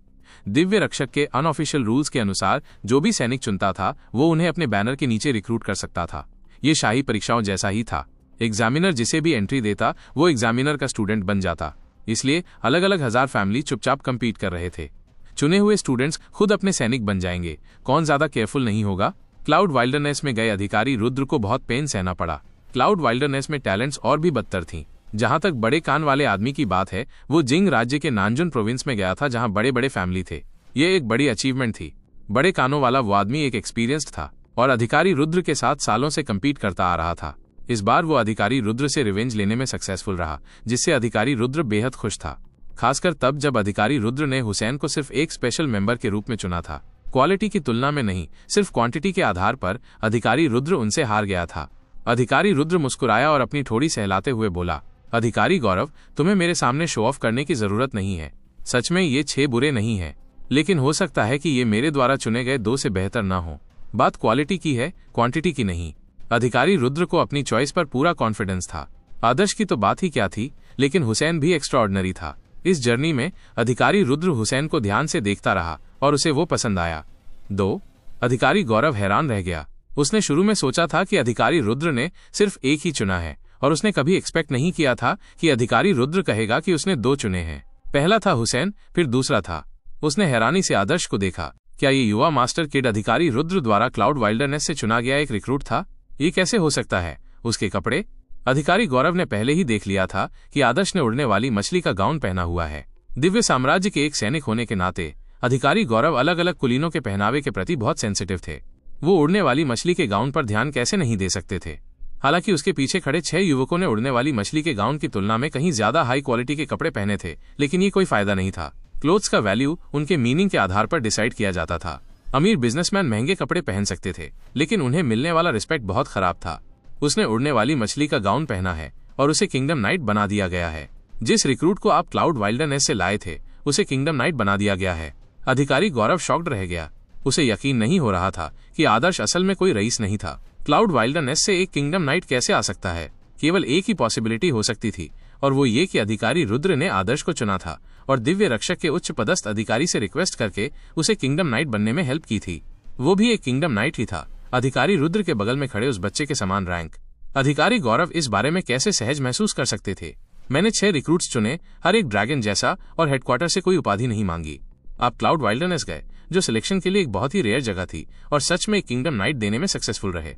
[SPEAKER 1] दिव्य रक्षक के अनऑफिशियल रूल्स के अनुसार जो भी सैनिक चुनता था वो उन्हें अपने बैनर के नीचे रिक्रूट कर सकता था। ये शाही परीक्षाओं जैसा ही था। एग्जामिनर जिसे भी एंट्री देता वो एग्जामिनर का स्टूडेंट बन जाता। इसलिए अलग अलग 1000 फैमिली चुपचाप कम्पीट कर रहे थे। चुने हुए स्टूडेंट्स खुद अपने सैनिक बन जाएंगे। कौन ज्यादा केयरफुल नहीं होगा। क्लाउड वाइल्डरनेस में गए अधिकारी रुद्र को बहुत पेन सहना पड़ा। क्लाउड वाइल्डरनेस में टैलेंट्स और भी बदतर थीं। जहां तक बड़े कान वाले आदमी की बात है, वो जिंग राज्य के नानजुन प्रोविंस में गया था जहां बड़े बड़े फैमिली थे। ये एक बड़ी अचीवमेंट थी। बड़े कानों वाला वो आदमी एक एक्सपीरियंस्ड था और अधिकारी रुद्र के साथ सालों से कम्पीट करता आ रहा था। इस बार वो अधिकारी रुद्र से रिवेंज लेने में सक्सेसफुल रहा, जिससे अधिकारी रुद्र बेहद खुश था। खासकर तब जब अधिकारी रुद्र ने हुसैन को सिर्फ एक स्पेशल मेंबर के रूप में चुना था। क्वालिटी की तुलना में नहीं, सिर्फ क्वांटिटी के आधार पर अधिकारी रुद्र उनसे हार गया था। अधिकारी रुद्र मुस्कुराया और अपनी ठोड़ी सहलाते हुए बोला, अधिकारी गौरव, तुम्हें मेरे सामने शो ऑफ करने की जरूरत नहीं है। सच में ये 6 बुरे नहीं है, लेकिन हो सकता है कि ये मेरे द्वारा चुने गए 2 से बेहतर ना हो। बात क्वालिटी की है, क्वांटिटी की नहीं। अधिकारी रुद्र को अपनी चॉइस पर पूरा कॉन्फिडेंस था। आदर्श की तो बात ही क्या थी, लेकिन हुसैन भी एक्स्ट्राऑर्डिनरी था। इस जर्नी में अधिकारी रुद्र हुसैन को ध्यान से देखता रहा और उसे वो पसंद आया। 2 अधिकारी गौरव हैरान रह गया। उसने शुरू में सोचा था कि अधिकारी रुद्र ने सिर्फ एक ही चुना है और उसने कभी एक्सपेक्ट नहीं किया था कि अधिकारी रुद्र कहेगा कि उसने 2 चुने हैं। पहला था हुसैन, फिर दूसरा था। उसने हैरानी से आदर्श को देखा। क्या ये युवा मास्टर किड अधिकारी रुद्र द्वारा क्लाउड वाइल्डरनेस से चुना गया एक रिक्रूट था? ये कैसे हो सकता है? उसके कपड़े? अधिकारी गौरव ने पहले ही देख लिया था कि आदर्श ने उड़ने वाली मछली का गाउन पहना हुआ है। दिव्य साम्राज्य के एक सैनिक होने के नाते अधिकारी गौरव अलग अलग कुलीनों के पहनावे के प्रति बहुत सेंसिटिव थे। वो उड़ने वाली मछली के गाउन पर ध्यान कैसे नहीं दे सकते थे। हालांकि उसके पीछे खड़े 6 युवकों ने उड़ने वाली मछली के गाउन की तुलना में कहीं ज्यादा हाई क्वालिटी के कपड़े पहने थे, लेकिन ये कोई फायदा नहीं था। क्लोथ्स का वैल्यू उनके मीनिंग के आधार पर डिसाइड किया जाता था। अमीर बिजनेसमैन महंगे कपड़े पहन सकते थे, लेकिन उन्हें मिलने वाला रिस्पेक्ट बहुत खराब था। उसने उड़ने वाली मछली का गाउन पहना है और उसे किंगडम नाइट बना दिया गया है। जिस रिक्रूट को आप क्लाउड वाइल्डरनेस से लाए थे उसे किंगडम नाइट बना दिया गया है। अधिकारी गौरव शॉक्ड रह गया। उसे यकीन नहीं हो रहा था कि आदर्श असल में कोई रईस नहीं था। क्लाउड वाइल्डरनेस से एक किंगडम नाइट कैसे आ सकता है? केवल एक ही पॉसिबिलिटी हो सकती थी, और वो ये कि अधिकारी रुद्र ने आदर्श को चुना था और दिव्य रक्षक के उच्च पदस्थ अधिकारी से रिक्वेस्ट करके उसे किंगडम नाइट बनने में हेल्प की थी। वो भी एक किंगडम नाइट ही था, अधिकारी रुद्र के बगल में खड़े उस बच्चे के समान रैंक। अधिकारी गौरव इस बारे में कैसे सहज महसूस कर सकते थे? मैंने 6 रिक्रूट्स चुने, हर एक ड्रैगन जैसा, और हेडक्वार्टर से कोई उपाधि नहीं मांगी। आप क्लाउड वाइल्डरनेस गए, जो सिलेक्शन के लिए एक बहुत ही रेयर जगह थी, और सच में एक किंगडम नाइट देने में सक्सेसफुल रहे।